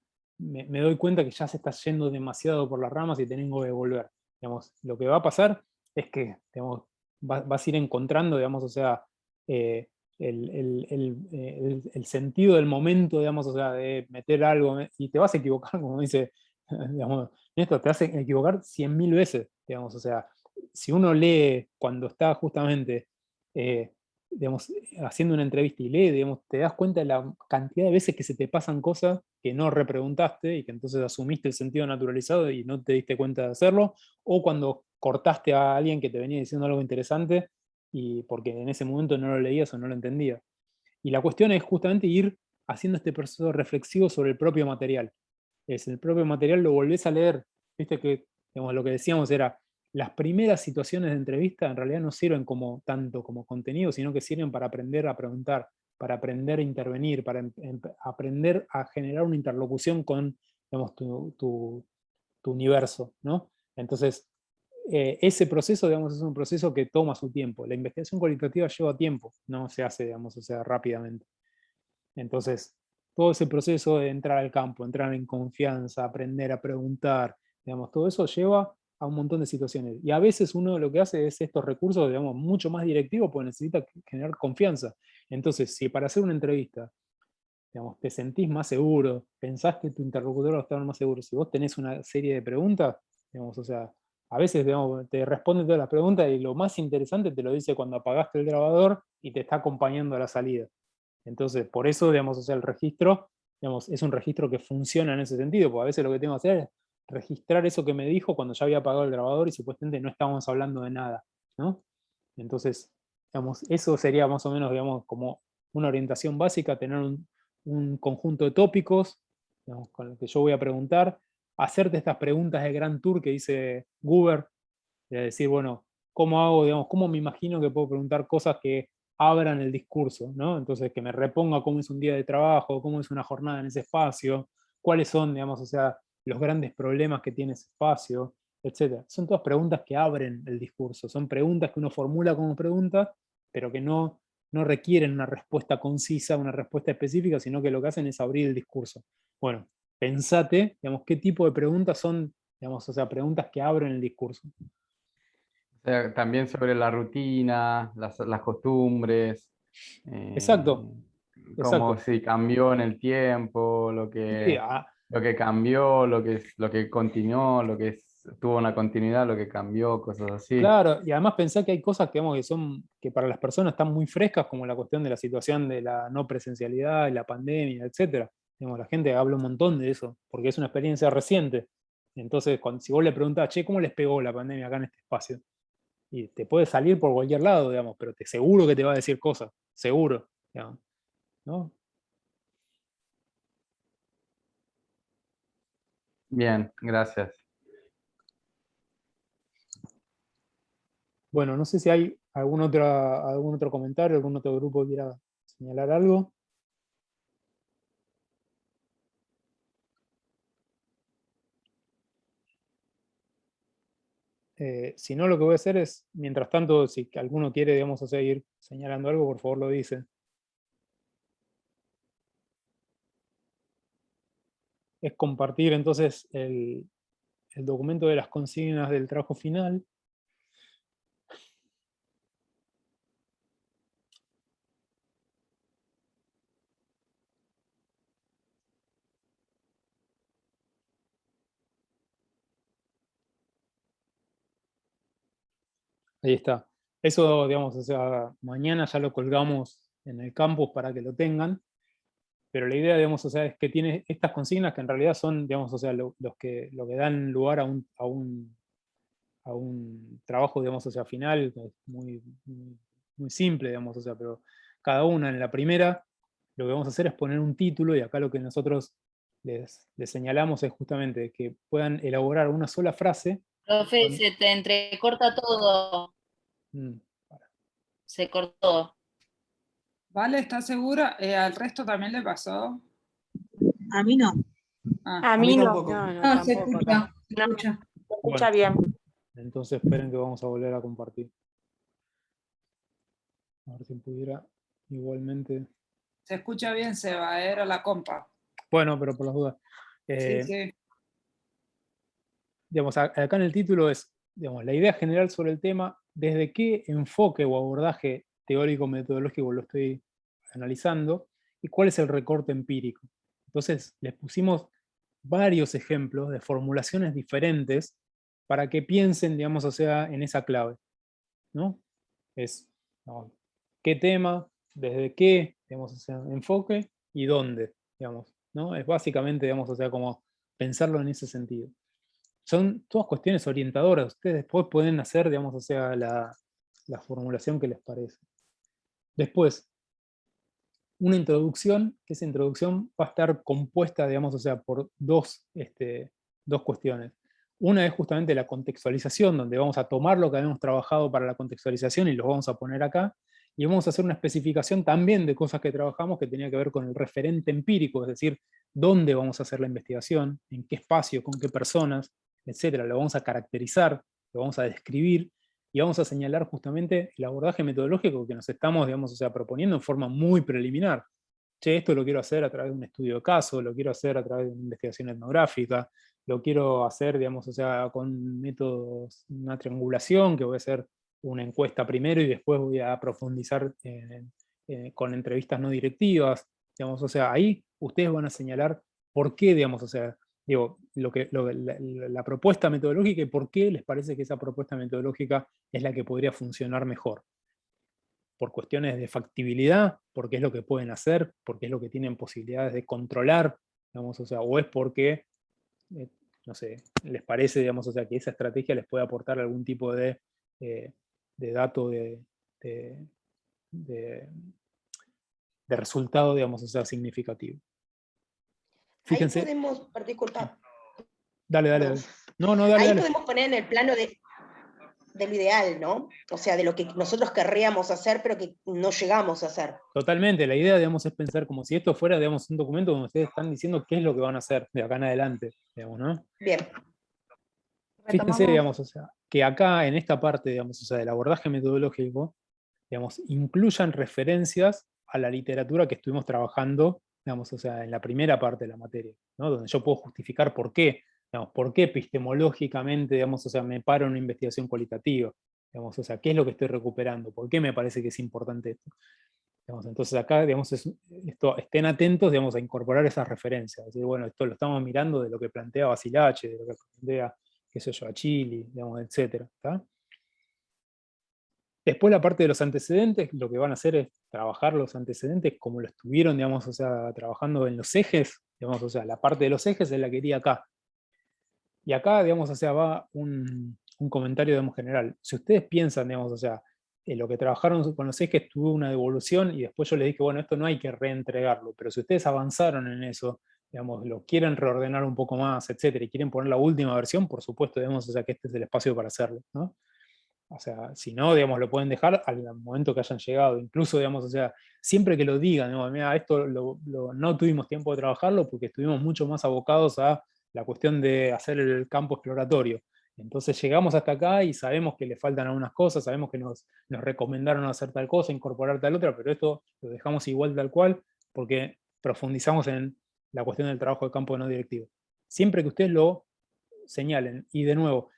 doy cuenta que ya se está yendo demasiado por las ramas y tengo que volver. Digamos, lo que va a pasar es que, digamos, vas a ir encontrando, digamos, o sea, eh, el sentido del momento, digamos, o sea, de meter algo, y te vas a equivocar, como dice, digamos, esto te vas a equivocar 100.000 veces, digamos, o sea, si uno lee cuando está justamente digamos, haciendo una entrevista y lee, digamos, te das cuenta de la cantidad de veces que se te pasan cosas que no repreguntaste y que entonces asumiste el sentido naturalizado y no te diste cuenta de hacerlo, o cuando cortaste a alguien que te venía diciendo algo interesante y porque en ese momento no lo leías o no lo entendías. Y la cuestión es justamente ir haciendo este proceso reflexivo sobre el propio material. Es el propio material, lo volvés a leer, viste que, digamos, lo que decíamos era, las primeras situaciones de entrevista en realidad no sirven como tanto como contenido, sino que sirven para aprender a preguntar, para aprender a intervenir, para aprender a generar una interlocución con, digamos, tu universo, ¿no? Entonces, ese proceso, digamos, es un proceso que toma su tiempo. La investigación cualitativa lleva tiempo, no se hace, digamos, o sea, rápidamente. Entonces, todo ese proceso de entrar al campo, entrar en confianza, aprender a preguntar, digamos, todo eso lleva a un montón de situaciones. Y a veces uno lo que hace es estos recursos, digamos, mucho más directivos porque necesita generar confianza. Entonces, si para hacer una entrevista, digamos, te sentís más seguro, pensás que tu interlocutor va a estar más seguro, si vos tenés una serie de preguntas, digamos, o sea, a veces, digamos, te responden todas las preguntas y lo más interesante te lo dice cuando apagaste el grabador y te está acompañando a la salida. Entonces, por eso, digamos, o sea, el registro, digamos, es un registro que funciona en ese sentido, porque a veces lo que tengo que hacer es registrar eso que me dijo cuando ya había apagado el grabador y supuestamente no estábamos hablando de nada, ¿no? Entonces, digamos, eso sería más o menos, digamos, como una orientación básica, tener un conjunto de tópicos, digamos, con los que yo voy a preguntar, hacerte estas preguntas de Grand Tour que dice Guber, de decir, bueno, ¿cómo hago, digamos, cómo me imagino que puedo preguntar cosas que abran el discurso, ¿no? Entonces, que me reponga cómo es un día de trabajo, cómo es una jornada en ese espacio, cuáles son, digamos, o sea, los grandes problemas que tiene ese espacio, etc. Son todas preguntas que abren el discurso, son preguntas que uno formula como preguntas, pero que no requieren una respuesta concisa, una respuesta específica, sino que lo que hacen es abrir el discurso. Bueno, pensate, digamos, qué tipo de preguntas son, digamos, o sea, preguntas que abren el discurso. O sea, también sobre la rutina, las costumbres, Exacto, cómo exacto. si cambió en el tiempo, lo Sí, que cambió, lo que continuó, tuvo una continuidad, lo que cambió, cosas así. claro, y además pensá que hay cosas que, digamos, que para las personas están muy frescas, como la cuestión de la situación de la no presencialidad, y la pandemia, etc. Digamos, la gente habla un montón de eso, porque es una experiencia reciente. Entonces, si vos le preguntás, che, ¿cómo les pegó la pandemia acá en este espacio? Y te puede salir por cualquier lado, digamos, pero te seguro que te va a decir cosas, seguro, digamos, ¿no? Bien, gracias. Bueno, no sé si hay algún otro comentario, algún otro grupo que quiera señalar algo. Si no, lo que voy a hacer es, mientras tanto, si alguno quiere, digamos, o sea, ir señalando algo, por favor lo dice. Es compartir entonces el documento de las consignas del trabajo final. Ahí está. Eso, digamos, o sea, mañana ya lo colgamos en el campus para que lo tengan. Pero la idea, digamos, o sea, es que tiene estas consignas que en realidad son, digamos, o sea, lo que dan lugar a un trabajo, digamos, o sea, final, que es muy simple, digamos, o sea, pero cada una en la primera, lo que vamos a hacer es poner un título, y acá lo que nosotros les señalamos es justamente que puedan elaborar una sola frase. Profe, se te entrecorta todo. Se cortó. Vale, ¿estás segura? ¿Al resto también le pasó? A mí no. A mí no. tampoco. No, se escucha. No, Se escucha. se escucha bien. Entonces esperen que vamos a volver a compartir. A ver si pudiera igualmente. Se escucha bien, Seba, era la compa. Bueno, pero por las dudas. Sí, sí. Digamos, acá en el título es, digamos, la idea general sobre el tema, desde qué enfoque o abordaje teórico-metodológico lo estoy analizando, y cuál es el recorte empírico. Entonces, les pusimos varios ejemplos de formulaciones diferentes para que piensen, digamos, o sea, en esa clave, ¿no? Es, ¿no?, qué tema, desde qué, digamos, o sea, enfoque y dónde, digamos, ¿no? Es básicamente, digamos, o sea, como pensarlo en ese sentido. Son todas cuestiones orientadoras, ustedes después pueden hacer, digamos, o sea, la formulación que les parece. Después, una introducción, que esa introducción va a estar compuesta, digamos, o sea, por dos cuestiones. Una es justamente la contextualización, donde vamos a tomar lo que habíamos trabajado para la contextualización y los vamos a poner acá, y vamos a hacer una especificación también de cosas que trabajamos que tenía que ver con el referente empírico, es decir, dónde vamos a hacer la investigación, en qué espacio, con qué personas, etcétera. Lo vamos a caracterizar, lo vamos a describir, y vamos a señalar justamente el abordaje metodológico que nos estamos, digamos, o sea, proponiendo en forma muy preliminar. Che, esto lo quiero hacer a través de un estudio de caso, lo quiero hacer a través de una investigación etnográfica, lo quiero hacer, digamos, o sea, con métodos, una triangulación, que voy a hacer una encuesta primero y después voy a profundizar con entrevistas no directivas, digamos, o sea, ahí ustedes van a señalar por qué, digamos, o sea, digo, la propuesta metodológica y por qué les parece que esa propuesta metodológica es la que podría funcionar mejor. Por cuestiones de factibilidad, porque es lo que pueden hacer, porque es lo que tienen posibilidades de controlar, digamos, o sea, o es porque, no sé, les parece, digamos, o sea, que esa estrategia les puede aportar algún tipo de dato de resultado, digamos, o sea, significativo. Fíjense. Ahí podemos, disculpa. Dale, dale, dale. No, dale, ahí dale. podemos poner en el plano de lo ideal, ¿no? O sea, de lo que nosotros querríamos hacer, pero que no llegamos a hacer. Totalmente, la idea, digamos, es pensar como si esto fuera, digamos, un documento donde ustedes están diciendo qué es lo que van a hacer de acá en adelante, digamos, ¿no? Bien. Fíjense, digamos, o sea, que acá en esta parte, digamos, o sea, del abordaje metodológico, digamos, incluyan referencias a la literatura que estuvimos trabajando, digamos, o sea, en la primera parte de la materia, ¿no? Donde yo puedo justificar por qué, digamos, por qué epistemológicamente, digamos, o sea, me paro en una investigación cualitativa, digamos, o sea, qué es lo que estoy recuperando, por qué me parece que es importante esto. Digamos, entonces acá, digamos, estén atentos, digamos, a incorporar esas referencias, es decir, bueno, esto lo estamos mirando de lo que plantea Basilache, de lo que plantea, qué sé yo, a Chile, digamos, etcétera, ¿está? Después la parte de los antecedentes, lo que van a hacer es trabajar los antecedentes como lo estuvieron, digamos, o sea, trabajando en los ejes, digamos, o sea, la parte de los ejes es la que iría acá. Y acá, digamos, o sea, va un comentario, digamos, general. Si ustedes piensan, digamos, o sea, en lo que trabajaron con los ejes tuvo una devolución y después yo les dije, bueno, esto no hay que reentregarlo, pero si ustedes avanzaron en eso, digamos, lo quieren reordenar un poco más, etcétera, y quieren poner la última versión, por supuesto, digamos, o sea, que este es el espacio para hacerlo, ¿no? O sea, si no, digamos, lo pueden dejar al momento que hayan llegado. Incluso, digamos, o sea, siempre que lo digan, digamos, mira, esto no tuvimos tiempo de trabajarlo porque estuvimos mucho más abocados a la cuestión de hacer el campo exploratorio. Entonces llegamos hasta acá y sabemos que le faltan algunas cosas, sabemos que nos recomendaron hacer tal cosa, incorporar tal otra, pero esto lo dejamos igual tal cual porque profundizamos en la cuestión del trabajo de campo no directivo. Siempre que ustedes lo señalen, y de nuevo,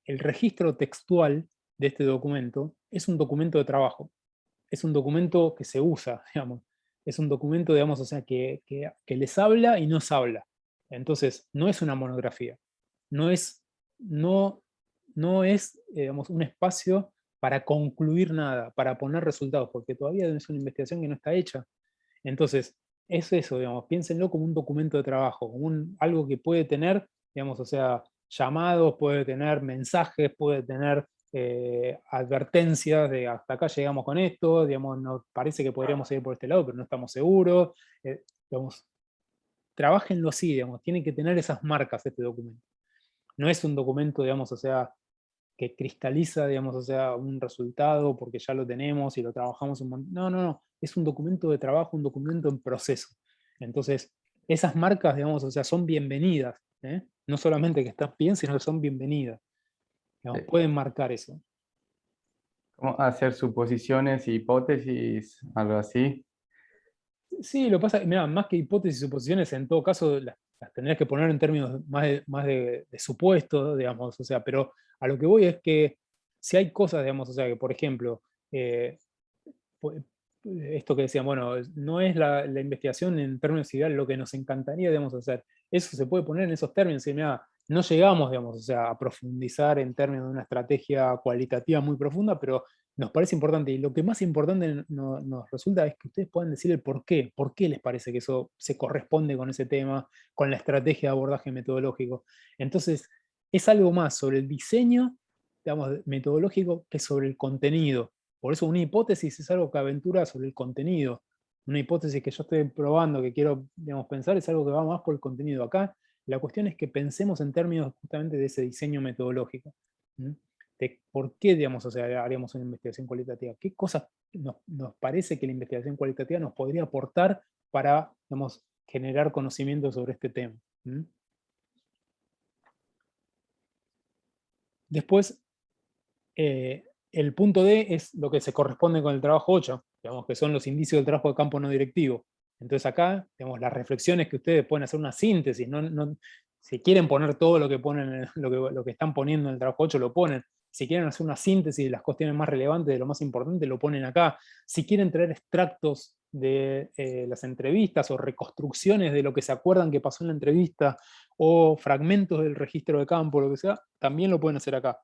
el registro textual de este documento es un documento de trabajo, es un documento que se usa, digamos, es un documento, digamos, o sea, que les habla y nos habla. Entonces, no es una monografía, no es, digamos, un espacio para concluir nada, para poner resultados, porque todavía es una investigación que no está hecha. Entonces, es eso, digamos, piénsenlo como un documento de trabajo, como algo que puede tener, digamos, o sea, llamados, puede tener mensajes, puede tener advertencias de hasta acá llegamos con esto, digamos, nos parece que podríamos seguir por este lado, pero no estamos seguros. Digamos, trabajenlo así, digamos, tiene que tener esas marcas este documento. No es un documento, digamos, o sea, que cristaliza, digamos, o sea, un resultado porque ya lo tenemos y lo trabajamos un montón. No, es un documento de trabajo, un documento en proceso. Entonces, esas marcas, digamos, o sea, son bienvenidas, ¿eh? No solamente que están bien, sino que son bienvenidas. Digamos, pueden marcar eso. ¿Cómo hacer suposiciones y hipótesis, algo así? Sí, lo pasa, mira, más que hipótesis y suposiciones, en todo caso las tendrías que poner en términos más de supuestos, digamos, o sea, pero a lo que voy es que si hay cosas, digamos, o sea, que por ejemplo, esto que decían, bueno, no es la investigación en términos ideales lo que nos encantaría, digamos, hacer. Eso se puede poner en esos términos, y mira, no llegamos, digamos, o sea, a profundizar en términos de una estrategia cualitativa muy profunda, pero nos parece importante. Y lo que más importante nos resulta es que ustedes puedan decir el por qué les parece que eso se corresponde con ese tema, con la estrategia de abordaje metodológico. Entonces, es algo más sobre el diseño, digamos, metodológico que sobre el contenido. Por eso una hipótesis es algo que aventura sobre el contenido. Una hipótesis que yo estoy probando, que quiero, digamos, pensar, es algo que va más por el contenido. Acá la cuestión es que pensemos en términos justamente de ese diseño metodológico. De por qué, digamos, o sea, haríamos una investigación cualitativa. ¿Qué cosas nos parece que la investigación cualitativa nos podría aportar para, digamos, generar conocimiento sobre este tema? Después, el punto D es lo que se corresponde con el trabajo 8, digamos, que son los indicios del trabajo de campo no directivo. Entonces acá, digamos, las reflexiones que ustedes pueden hacer una síntesis, si quieren poner todo lo que ponen, lo que están poniendo en el trabajo 8, lo ponen. Si quieren hacer una síntesis de las cuestiones más relevantes, de lo más importante, lo ponen acá. Si quieren traer extractos de las entrevistas o reconstrucciones de lo que se acuerdan que pasó en la entrevista, o fragmentos del registro de campo, lo que sea, también lo pueden hacer acá.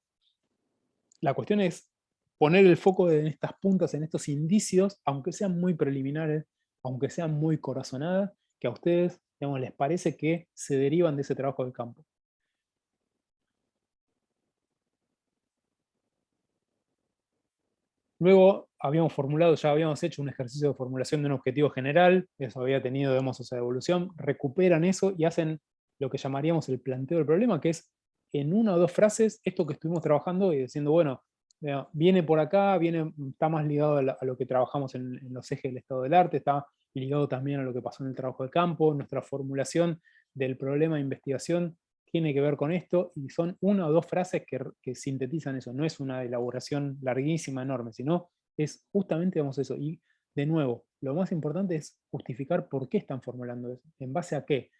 La cuestión es poner el foco en estas puntas, en estos indicios, aunque sean muy preliminares, aunque sean muy corazonadas, que a ustedes, digamos, les parece que se derivan de ese trabajo del campo. Luego, habíamos formulado, ya habíamos hecho un ejercicio de formulación de un objetivo general, eso había tenido, digamos, o sea, evolución, recuperan eso y hacen lo que llamaríamos el planteo del problema, que es en una o dos frases esto que estuvimos trabajando y diciendo, bueno, viene por acá, está más ligado a lo que trabajamos en los ejes del estado del arte, está ligado también a lo que pasó en el trabajo de campo, nuestra formulación del problema de investigación tiene que ver con esto, y son una o dos frases que sintetizan eso, no es una elaboración larguísima, enorme, sino es justamente, digamos, eso. Y de nuevo, lo más importante es justificar por qué están formulando eso, en base a qué,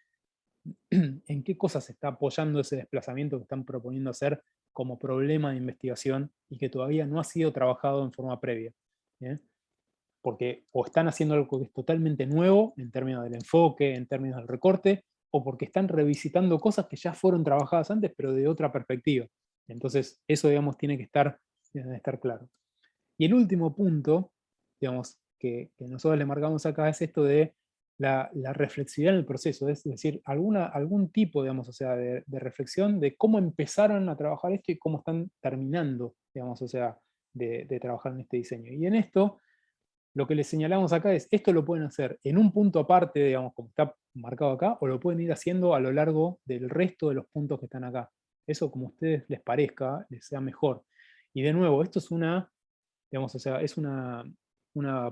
en qué cosas se está apoyando ese desplazamiento que están proponiendo hacer como problema de investigación y que todavía no ha sido trabajado en forma previa. ¿Bien? Porque o están haciendo algo que es totalmente nuevo en términos del enfoque, en términos del recorte, o porque están revisitando cosas que ya fueron trabajadas antes, pero de otra perspectiva. Entonces, eso, digamos, tiene que estar claro. Y el último punto, digamos, que nosotros le marcamos acá es esto de la reflexividad en el proceso, es decir, algún tipo, digamos, o sea, de reflexión de cómo empezaron a trabajar esto y cómo están terminando, digamos, o sea, de trabajar en este diseño. Y en esto, lo que les señalamos acá es, esto lo pueden hacer en un punto aparte, digamos, como está marcado acá, o lo pueden ir haciendo a lo largo del resto de los puntos que están acá. Eso, como a ustedes les parezca, les sea mejor. Y de nuevo, esto es digamos, o sea, es una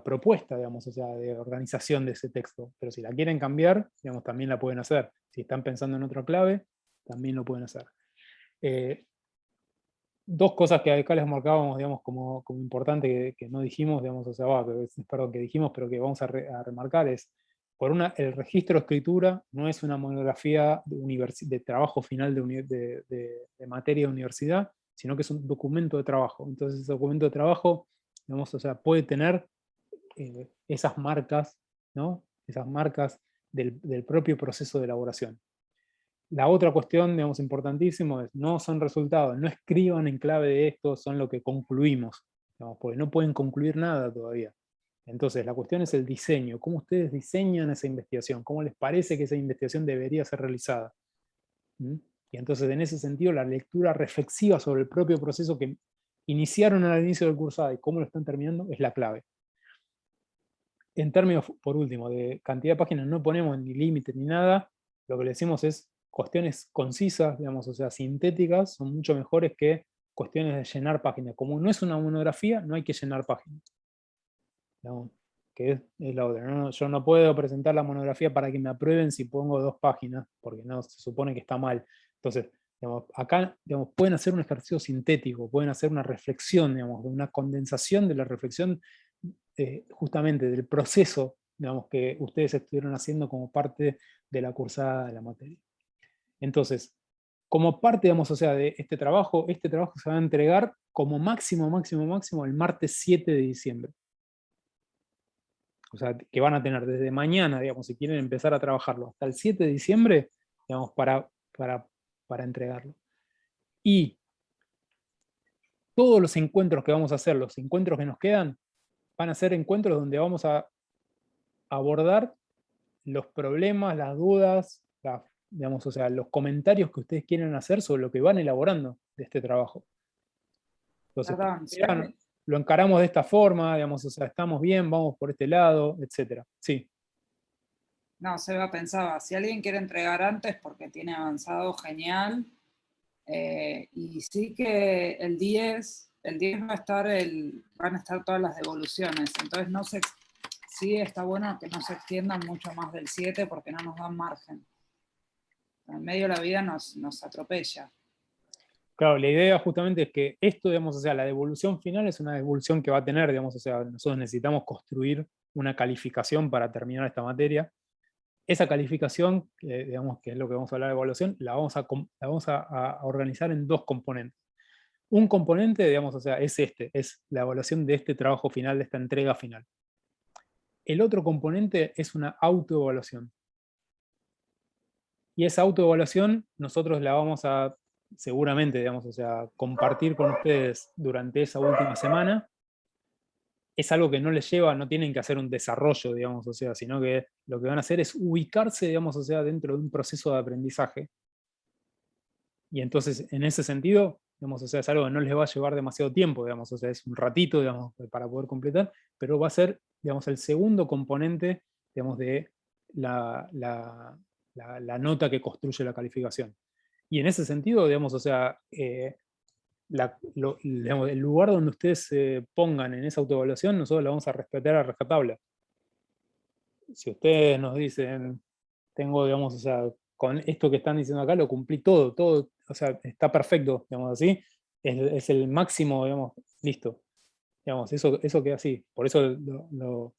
propuesta, digamos, o sea, de organización de ese texto. Pero si la quieren cambiar, digamos, también la pueden hacer. Si están pensando en otra clave, también lo pueden hacer. Dos cosas que acá les marcábamos, digamos, como importante que no dijimos, digamos, o sea, perdón, que dijimos, pero que vamos a remarcar es, por una, el registro de escritura no es una monografía de trabajo final de materia de universidad, sino que es un documento de trabajo. Entonces ese documento de trabajo, digamos, o sea, puede tener esas marcas, ¿no? Esas marcas del propio proceso de elaboración. La otra cuestión, digamos, importantísimo es, no son resultados, no escriban en clave de esto, son lo que concluimos, digamos, porque no pueden concluir nada todavía. Entonces, la cuestión es el diseño, cómo ustedes diseñan esa investigación, cómo les parece que esa investigación debería ser realizada. Y entonces, en ese sentido, la lectura reflexiva sobre el propio proceso que iniciaron al inicio del cursado y cómo lo están terminando, es la clave. En términos, por último, de cantidad de páginas, no ponemos ni límite ni nada, lo que le decimos es cuestiones concisas, digamos, o sea, sintéticas, son mucho mejores que cuestiones de llenar páginas. Como no es una monografía, no hay que llenar páginas. Digamos, que es la otra. ¿No? Yo no puedo presentar la monografía para que me aprueben si pongo 2 páginas, porque no, se supone que está mal. Entonces, digamos, acá, digamos, pueden hacer un ejercicio sintético, pueden hacer una reflexión, digamos, una condensación de la reflexión justamente del proceso, digamos, que ustedes estuvieron haciendo como parte de la cursada de la materia. Entonces, como parte, digamos, o sea, de este trabajo se va a entregar como máximo el martes 7 de diciembre. O sea, que van a tener desde mañana, digamos, si quieren empezar a trabajarlo, hasta el 7 de diciembre, digamos, para entregarlo. Y todos los encuentros que vamos a hacer, los encuentros que nos quedan, van a ser encuentros donde vamos a abordar los problemas, las dudas, digamos, o sea, los comentarios que ustedes quieren hacer sobre lo que van elaborando de este trabajo. Entonces, lo encaramos de esta forma, digamos, o sea, estamos bien, vamos por este lado, etc. Sí. No, Seba pensaba, si alguien quiere entregar antes porque tiene avanzado, genial. Y sí que el 10 van a estar todas las devoluciones, entonces no sé, sí está bueno que no se extiendan mucho más del 7 porque no nos dan margen. En medio de la vida nos atropella. Claro, la idea justamente es que esto, digamos, o sea, la devolución final es una devolución que va a tener, digamos, o sea, nosotros necesitamos construir una calificación para terminar esta materia. Esa calificación, digamos, que es lo que vamos a hablar de evaluación, la vamos a organizar en 2 componentes. Un componente, digamos, o sea, es la evaluación de este trabajo final, de esta entrega final. El otro componente es una autoevaluación. Y esa autoevaluación nosotros la vamos a, seguramente, digamos, o sea, compartir con ustedes durante esa última semana. Es algo que no les lleva, no tienen que hacer un desarrollo, digamos, o sea, sino que lo que van a hacer es ubicarse, digamos, o sea, dentro de un proceso de aprendizaje. Y entonces, en ese sentido, digamos, o sea, es algo que no les va a llevar demasiado tiempo, digamos, o sea, es un ratito, digamos, para poder completar, pero va a ser, digamos, el segundo componente, digamos, de la nota que construye la calificación. Y en ese sentido, digamos, o sea, digamos, el lugar donde ustedes se pongan en esa autoevaluación, nosotros la vamos a respetar a rajatabla. Si ustedes nos dicen, tengo, digamos, o sea, con esto que están diciendo acá lo cumplí todo, o sea, está perfecto, digamos así, es el máximo, digamos, listo. Digamos, eso queda así, por eso lo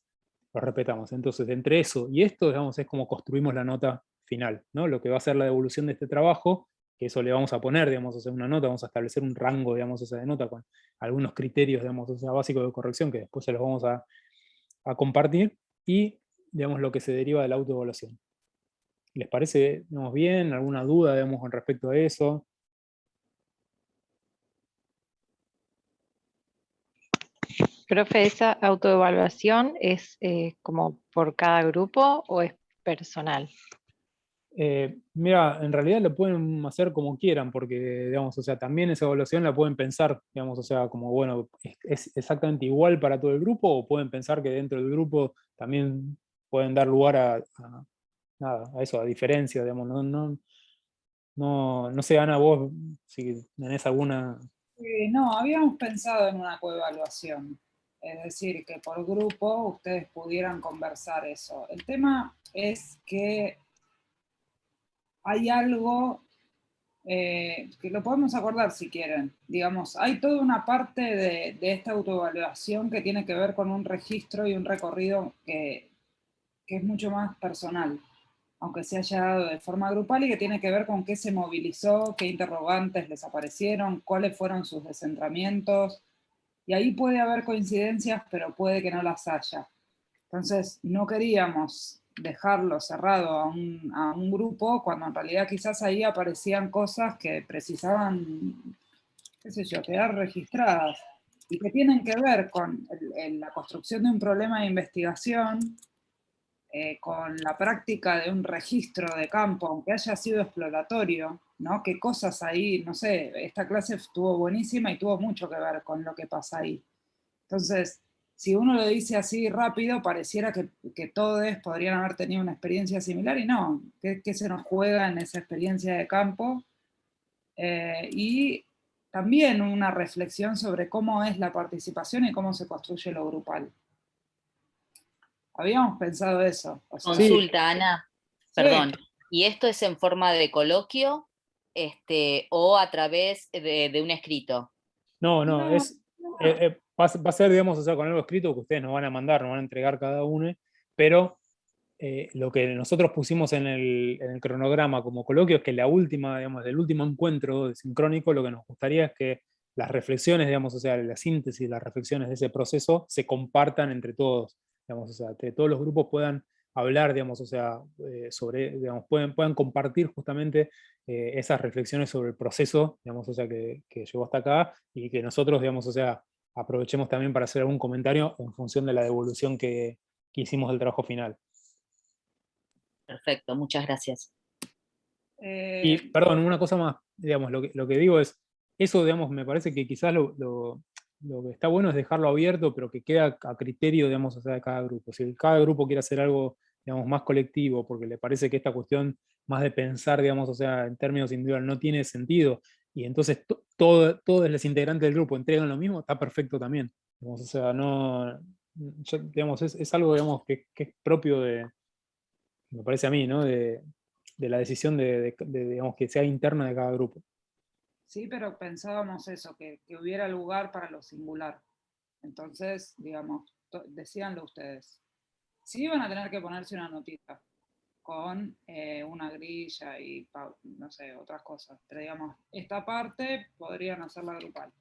respetamos. Entonces, entre eso y esto, digamos, es como construimos la nota final, ¿no? Lo que va a ser la devolución de este trabajo, que eso le vamos a poner, digamos, o sea, una nota, vamos a establecer un rango, digamos, o sea, de nota con algunos criterios, digamos, o sea, básicos de corrección que después se los vamos a compartir, y, digamos, lo que se deriva de la autoevaluación. ¿Les parece, digamos, bien? ¿Alguna duda, digamos, con respecto a eso? Profe, ¿esa autoevaluación es como por cada grupo o es personal? Mira, en realidad lo pueden hacer como quieran, porque, digamos, o sea, también esa evaluación la pueden pensar, digamos, o sea, como, bueno, es exactamente igual para todo el grupo, o pueden pensar que dentro del grupo también pueden dar lugar nada, a eso, a diferencia, digamos, no sé, Ana, vos, si tenés alguna... No, habíamos pensado en una coevaluación, es decir, que por grupo ustedes pudieran conversar eso. El tema es que hay algo que lo podemos acordar si quieren. Digamos, hay toda una parte de esta autoevaluación que tiene que ver con un registro y un recorrido que es mucho más personal, aunque se haya dado de forma grupal, y que tiene que ver con qué se movilizó, qué interrogantes les aparecieron, cuáles fueron sus descentramientos, y ahí puede haber coincidencias, pero puede que no las haya. Entonces, no queríamos dejarlo cerrado a un grupo, cuando en realidad quizás ahí aparecían cosas que precisaban, qué sé yo, quedar registradas, y que tienen que ver con la construcción de un problema de investigación, con la práctica de un registro de campo, aunque haya sido exploratorio, ¿no? Qué cosas ahí, no sé, esta clase estuvo buenísima y tuvo mucho que ver con lo que pasa ahí. Entonces, si uno lo dice así rápido, pareciera que todos podrían haber tenido una experiencia similar, y no, ¿qué se nos juega en esa experiencia de campo? Y también una reflexión sobre cómo es la participación y cómo se construye lo grupal. Habíamos pensado eso. O sea, Consulta, Ana, sí. perdón. ¿Y esto es en forma de coloquio o a través de un escrito? No, No, va a ser, digamos, o sea, con algo escrito que ustedes nos van a mandar, nos van a entregar cada uno, pero lo que nosotros pusimos en el cronograma como coloquio es que la última, digamos, del último encuentro sincrónico, lo que nos gustaría es que las reflexiones, digamos, o sea, la síntesis, las reflexiones de ese proceso se compartan entre todos, digamos, o sea, que todos los grupos puedan hablar, digamos, o sea, sobre, digamos, puedan compartir justamente esas reflexiones sobre el proceso, digamos, o sea, que llegó hasta acá, y que nosotros, digamos, o sea, aprovechemos también para hacer algún comentario en función de la devolución que hicimos del trabajo final. Perfecto, muchas gracias. Y, perdón, una cosa más, digamos, lo que digo es, eso, digamos, me parece que quizás lo que está bueno es dejarlo abierto, pero que queda a criterio, digamos, o sea, de cada grupo. Si cada grupo quiere hacer algo, digamos, más colectivo, porque le parece que esta cuestión más de pensar, digamos, o sea, en términos individuales no tiene sentido, y entonces todos los integrantes del grupo entregan lo mismo, está perfecto también. Digamos, o sea, no, digamos, es algo, digamos, que es propio de, me parece a mí, ¿no? De la decisión digamos, que sea interna de cada grupo. Sí, pero pensábamos eso, que hubiera lugar para lo singular. Entonces, digamos, decíanlo ustedes. Sí van a tener que ponerse una notita con una grilla y, no sé, otras cosas. Pero digamos, esta parte podrían hacerla grupal.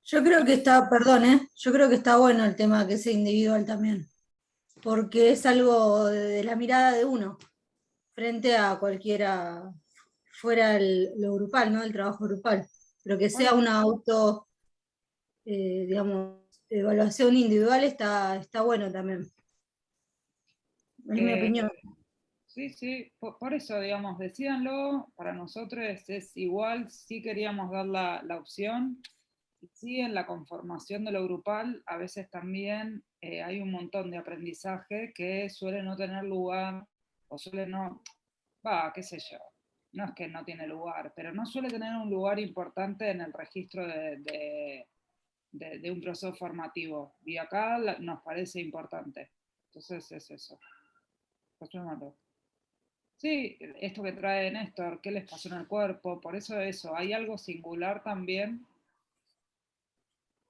Yo creo que está, perdón, yo creo que está bueno el tema que sea individual también, porque es algo de la mirada de uno frente a cualquiera fuera lo grupal, ¿no? El trabajo grupal, pero que sea una digamos, evaluación individual está bueno también. Es mi opinión. Sí, sí, por eso, digamos, decídanlo, para nosotros es igual, sí queríamos dar la opción, y sí en la conformación de lo grupal, a veces también hay un montón de aprendizaje que suele no tener lugar, o suele no, qué sé yo, no es que no tiene lugar, pero no suele tener un lugar importante en el registro de un proceso formativo, y acá nos parece importante, entonces es eso. Resuélvanlo. Sí, esto que trae Néstor, qué les pasó en el cuerpo, por eso hay algo singular también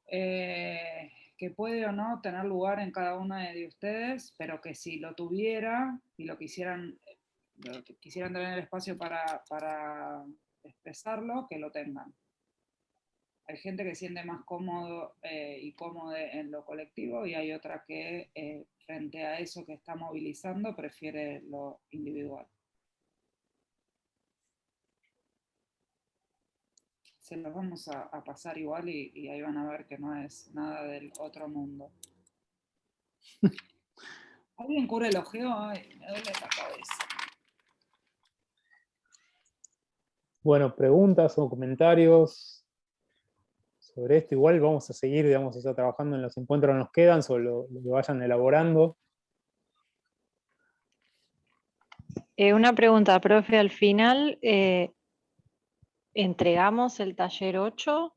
que puede o no tener lugar en cada uno de ustedes, pero que si lo tuviera y lo quisieran tener el espacio para expresarlo, que lo tengan. Hay gente que siente más cómodo y cómodo en lo colectivo y hay otra que frente a eso que está movilizando prefiere lo individual. Se los vamos a pasar igual y ahí van a ver que no es nada del otro mundo. ¿Alguien cura el ojeo? Ay, me duele la cabeza. Bueno, preguntas o comentarios sobre esto. Igual vamos a seguir, digamos, o sea, trabajando en los encuentros que nos quedan, sobre lo que vayan elaborando. Una pregunta, profe, al final, ¿entregamos el taller 8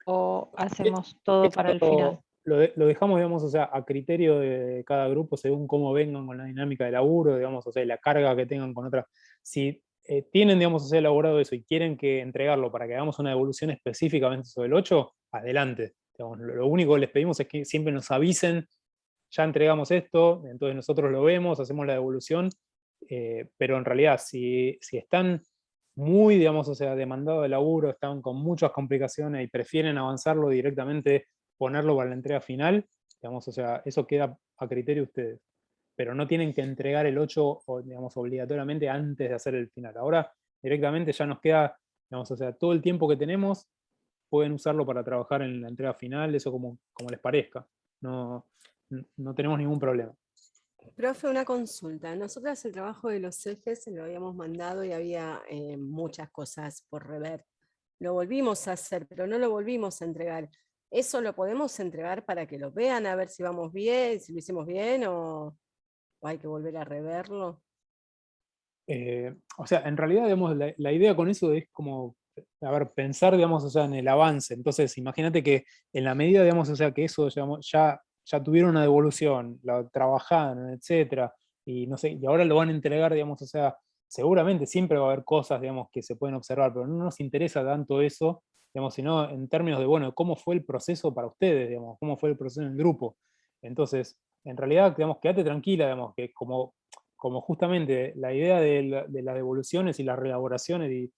o hacemos todo para el final? Lo dejamos, digamos, o sea, a criterio de cada grupo, según cómo vengan con la dinámica de laburo, digamos, o sea, la carga que tengan con otra. Si tienen, digamos, o sea, elaborado eso y quieren que entregarlo para que hagamos una devolución específicamente sobre el 8, adelante. Digamos, lo único que les pedimos es que siempre nos avisen, ya entregamos esto, entonces nosotros lo vemos, hacemos la devolución, pero en realidad, si están muy, digamos, o sea, demandados de laburo, están con muchas complicaciones y prefieren avanzarlo directamente, ponerlo para la entrega final, digamos, o sea, eso queda a criterio de ustedes. Pero no tienen que entregar el 8, digamos, obligatoriamente antes de hacer el final. Ahora directamente ya nos queda, digamos, o sea, todo el tiempo que tenemos pueden usarlo para trabajar en la entrega final, eso como les parezca. No tenemos ningún problema. Profe, una consulta. Nosotras el trabajo de los ejes se lo habíamos mandado y había muchas cosas por rever. Lo volvimos a hacer, pero no lo volvimos a entregar. ¿Eso lo podemos entregar para que lo vean, a ver si vamos bien, si lo hicimos bien o hay que volver a reverlo? O sea, en realidad, digamos, la idea con eso es como, a ver, pensar, digamos, o sea, en el avance. Entonces, imagínate que en la medida, digamos, o sea, que eso, digamos, ya tuvieron una devolución, la trabajaron, etcétera, y no sé, y ahora lo van a entregar, digamos, o sea, seguramente siempre va a haber cosas, digamos, que se pueden observar, pero no nos interesa tanto eso, digamos, sino en términos de, bueno, cómo fue el proceso para ustedes, digamos, cómo fue el proceso en el grupo. Entonces, en realidad, digamos, quédate tranquila, digamos, que como justamente la idea de las devoluciones y las reelaboraciones,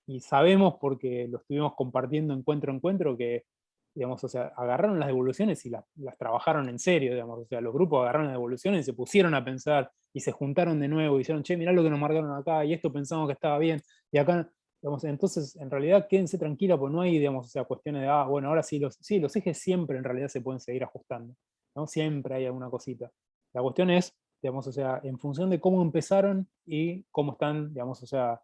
y sabemos porque lo estuvimos compartiendo encuentro a encuentro, que, digamos, o sea, agarraron las devoluciones y las trabajaron en serio, digamos, o sea, los grupos agarraron las devoluciones y se pusieron a pensar, y se juntaron de nuevo, y dijeron, che, mirá lo que nos marcaron acá, y esto pensamos que estaba bien, y acá, digamos, entonces, en realidad, quédense tranquila, porque no hay, digamos, o sea, cuestiones de, bueno, ahora sí, los ejes siempre en realidad se pueden seguir ajustando, ¿no? Siempre hay alguna cosita. La cuestión es, digamos, o sea, en función de cómo empezaron y cómo están, digamos, o sea,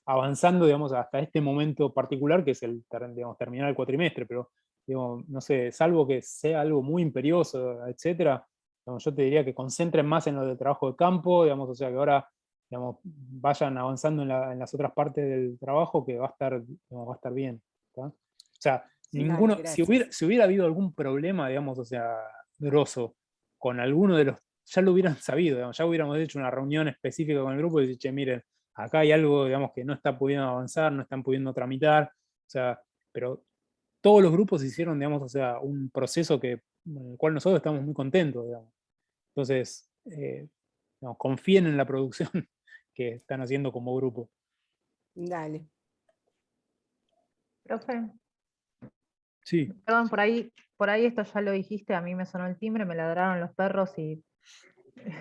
avanzando, digamos, hasta este momento particular, que es el, digamos, terminar el cuatrimestre, pero, digamos, no sé, salvo que sea algo muy imperioso, etcétera, digamos, yo te diría que concentren más en lo del trabajo de campo, digamos, o sea, que ahora, digamos, vayan avanzando en las otras partes del trabajo, que va a estar, digamos, va a estar bien, ¿tá? O sea, ninguno, si hubiera habido algún problema, digamos, o sea, grosso, con alguno de los, ya lo hubieran sabido, digamos, ya hubiéramos hecho una reunión específica con el grupo y decir, che, miren, acá hay algo, digamos, que no está pudiendo avanzar, no están pudiendo tramitar, o sea, pero todos los grupos hicieron, digamos, o sea, un proceso en el cual nosotros estamos muy contentos, digamos. Entonces, digamos, confíen en la producción que están haciendo como grupo. Dale. Profe. Sí. Perdón, por ahí esto ya lo dijiste, a mí me sonó el timbre, me ladraron los perros y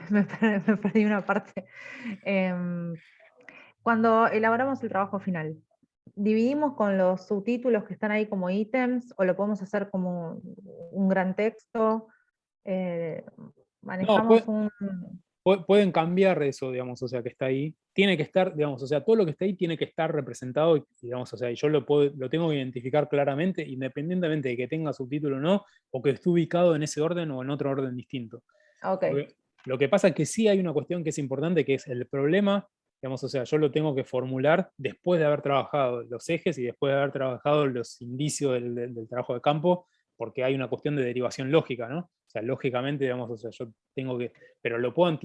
me perdí una parte. Cuando elaboramos el trabajo final, ¿dividimos con los subtítulos que están ahí como ítems o lo podemos hacer como un gran texto? Manejamos No, pueden cambiar eso, digamos, o sea, que está ahí. Tiene que estar, digamos, o sea, todo lo que está ahí tiene que estar representado, digamos, o sea, y yo lo tengo que identificar claramente, independientemente de que tenga subtítulo o no, o que esté ubicado en ese orden o en otro orden distinto. Ok. Lo que pasa es que sí hay una cuestión que es importante, que es el problema, digamos, o sea, yo lo tengo que formular después de haber trabajado los ejes y después de haber trabajado los indicios del trabajo de campo, porque hay una cuestión de derivación lógica, ¿no? O sea, lógicamente, digamos, o sea, yo tengo que, pero lo puedo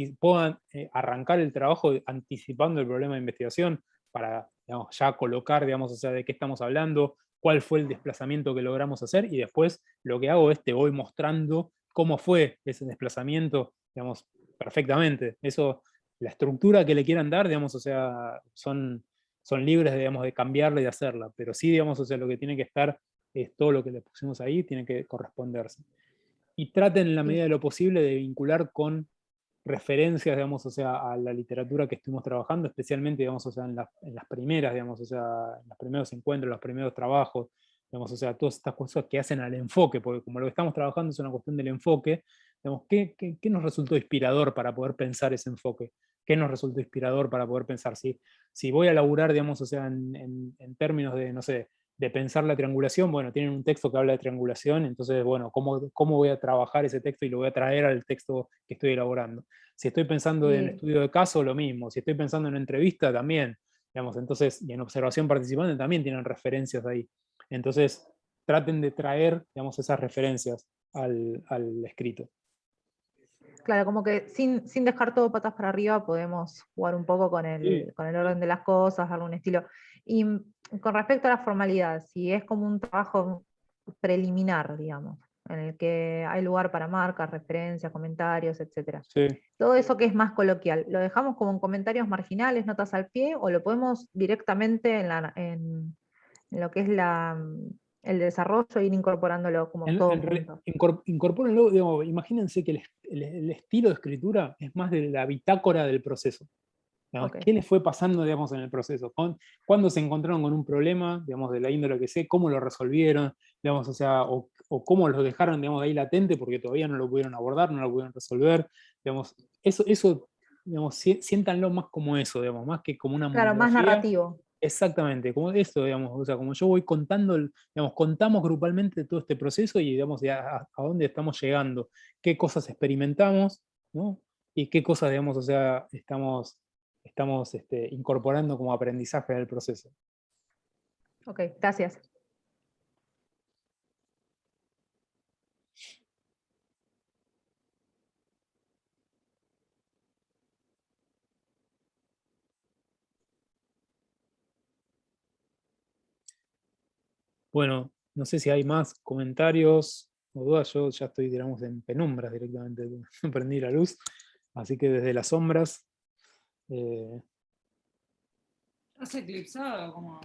arrancar el trabajo anticipando el problema de investigación para, digamos, ya colocar, digamos, o sea, de qué estamos hablando, cuál fue el desplazamiento que logramos hacer, y después lo que hago es te voy mostrando cómo fue ese desplazamiento, digamos, perfectamente. Eso, la estructura que le quieran dar, digamos, o sea, son libres, digamos, de cambiarla y de hacerla, pero sí, digamos, o sea, lo que tiene que estar es todo lo que le pusimos ahí, tiene que corresponderse. Y traten en la medida de lo posible de vincular con referencias, digamos, o sea, a la literatura que estuvimos trabajando, especialmente, digamos, o sea, en las primeras, digamos, o sea, en los primeros encuentros, los primeros trabajos, digamos, o sea, todas estas cosas que hacen al enfoque, porque como lo que estamos trabajando es una cuestión del enfoque, digamos, ¿qué nos resultó inspirador para poder pensar ese enfoque? ¿Qué nos resultó inspirador para poder pensar? Si voy a laburar, digamos, o sea, en términos de, no sé, de pensar la triangulación, bueno, tienen un texto que habla de triangulación, entonces, bueno, ¿cómo voy a trabajar ese texto y lo voy a traer al texto que estoy elaborando? Si estoy pensando en estudio de caso, lo mismo. Si estoy pensando en entrevista, también. Digamos, entonces, y en observación participante también tienen referencias ahí. Entonces, traten de traer, digamos, esas referencias al escrito. Claro, como que sin dejar todo patas para arriba podemos jugar un poco con el orden de las cosas, algún estilo. Y con respecto a la formalidad, si es como un trabajo preliminar, digamos, en el que hay lugar para marcas, referencias, comentarios, etc. Sí. Todo eso que es más coloquial, ¿lo dejamos como en comentarios marginales, notas al pie, o lo podemos directamente en lo que es el desarrollo e ir incorporándolo como todo junto? Incorpórenlo, digamos, imagínense que el estilo de escritura es más de la bitácora del proceso. Okay. ¿Qué les fue pasando, digamos, en el proceso? ¿Cuándo se encontraron con un problema, digamos, de la índole que sé? ¿Cómo lo resolvieron? Digamos, o sea, o cómo lo dejaron, digamos, ahí latente porque todavía no lo pudieron abordar, no lo pudieron resolver. Digamos, eso digamos, siéntanlo más como eso, digamos, más que como una claro, monografía. más narrativo. Exactamente, como eso, digamos, o sea, como yo voy contando, digamos, contamos grupalmente todo este proceso y, digamos, a dónde estamos llegando, qué cosas experimentamos, ¿no? Y qué cosas, digamos, o sea, estamos incorporando como aprendizaje del proceso. Ok, gracias. Bueno, no sé si hay más comentarios o dudas, yo ya estoy, digamos, en penumbras directamente, prendí la luz, así que desde las sombras... Estás eclipsado, como...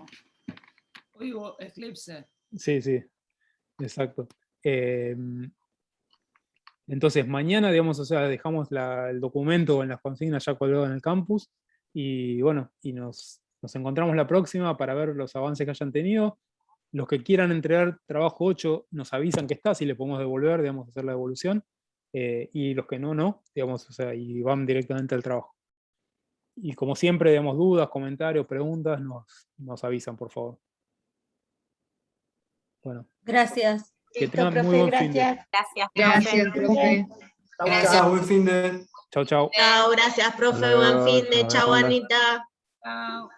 Oigo, eclipse. Sí, exacto. Entonces mañana, digamos, o sea, dejamos el documento en las consignas ya colgado en el campus, y bueno, y nos encontramos la próxima para ver los avances que hayan tenido. Los que quieran entregar trabajo 8 nos avisan que está, si le podemos devolver, digamos, hacer la devolución, y los que no, digamos, o sea, y van directamente al trabajo. Y como siempre, digamos, dudas, comentarios, preguntas, nos avisan, por favor. Bueno. Gracias. Que tengan muy buen fin de. Gracias, profe. Chao, buen fin de. Chau. Chao, gracias, profe, buen fin de. Chao, Anita. Chao.